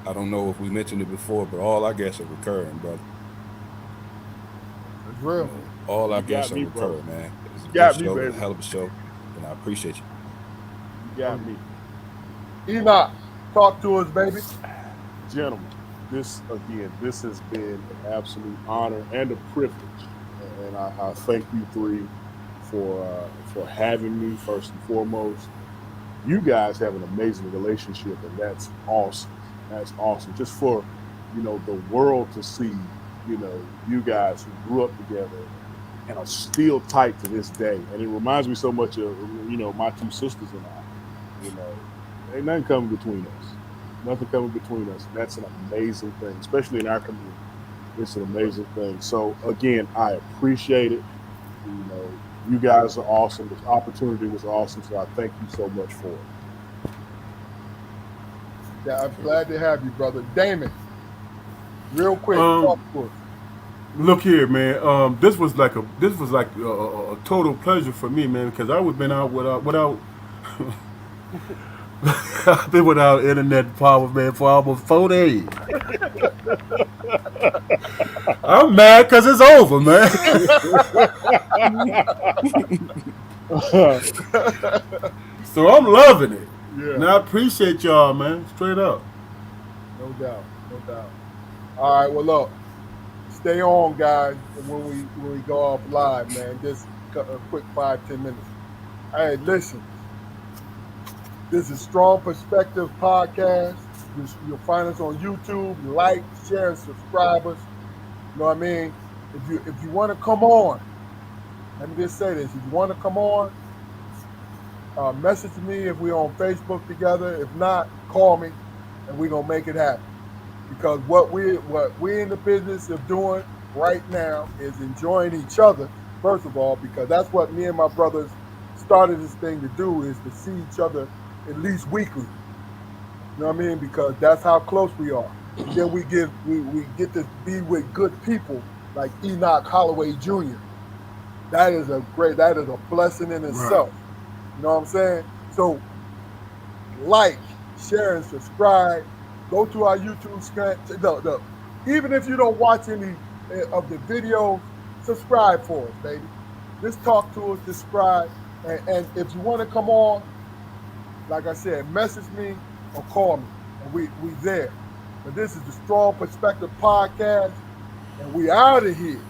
I don't know if we mentioned it before, but all our guests are recurring, brother. It's real. All our You guests got are me, bro. recurring, man. It's a got good me, show, baby. a hell of a show, and I appreciate you. You got me. Enoch, talk to us, baby. Gentlemen, this has been an absolute honor and a privilege. And I thank you three for having me first and foremost. You guys have an amazing relationship, and that's awesome. That's awesome. Just for the world to see, you guys who grew up together and are still tight to this day. And it reminds me so much of my two sisters and I. Ain't nothing coming between us. Nothing coming between us. And that's an amazing thing, especially in our community. It's an amazing thing. So again, I appreciate it. You guys are awesome. This opportunity was awesome. So I thank you so much for it. Yeah, I'm glad to have you, brother. Damon, real quick, Um, talk to us. Look here, man. This was like a total pleasure for me, man, because I would been out without I've been without internet power, man, for almost 4 days. I'm mad because it's over, man. So I'm loving it. Yeah, And I appreciate y'all, man. Straight up. no doubt, no doubt. All right, well, look, stay on, guys. When we go off live, man, just a quick 5-10 minutes. Hey, listen, this is Strong Perspective Podcast. You'll find us on YouTube. Like, share, and subscribe us. You know what I mean? If you want to come on, let me just say this: if you want to come on, message me if we're on Facebook together. If not, call me, and we're gonna make it happen. Because what we're in the business of doing right now is enjoying each other. First of all, because that's what me and my brothers started this thing to do, is to see each other at least weekly. You know what I mean? Because that's how close we are. And then we get to be with good people like Enoch Holloway Jr. That is a blessing in itself. You know what I'm saying? So like, share, and subscribe. Go to our YouTube channel. Even if you don't watch any of the videos, subscribe for us, baby. Just talk to us, subscribe. And if you want to come on, like I said, message me or call me. And we there. But this is the Strong Perspective Podcast. And we out of here.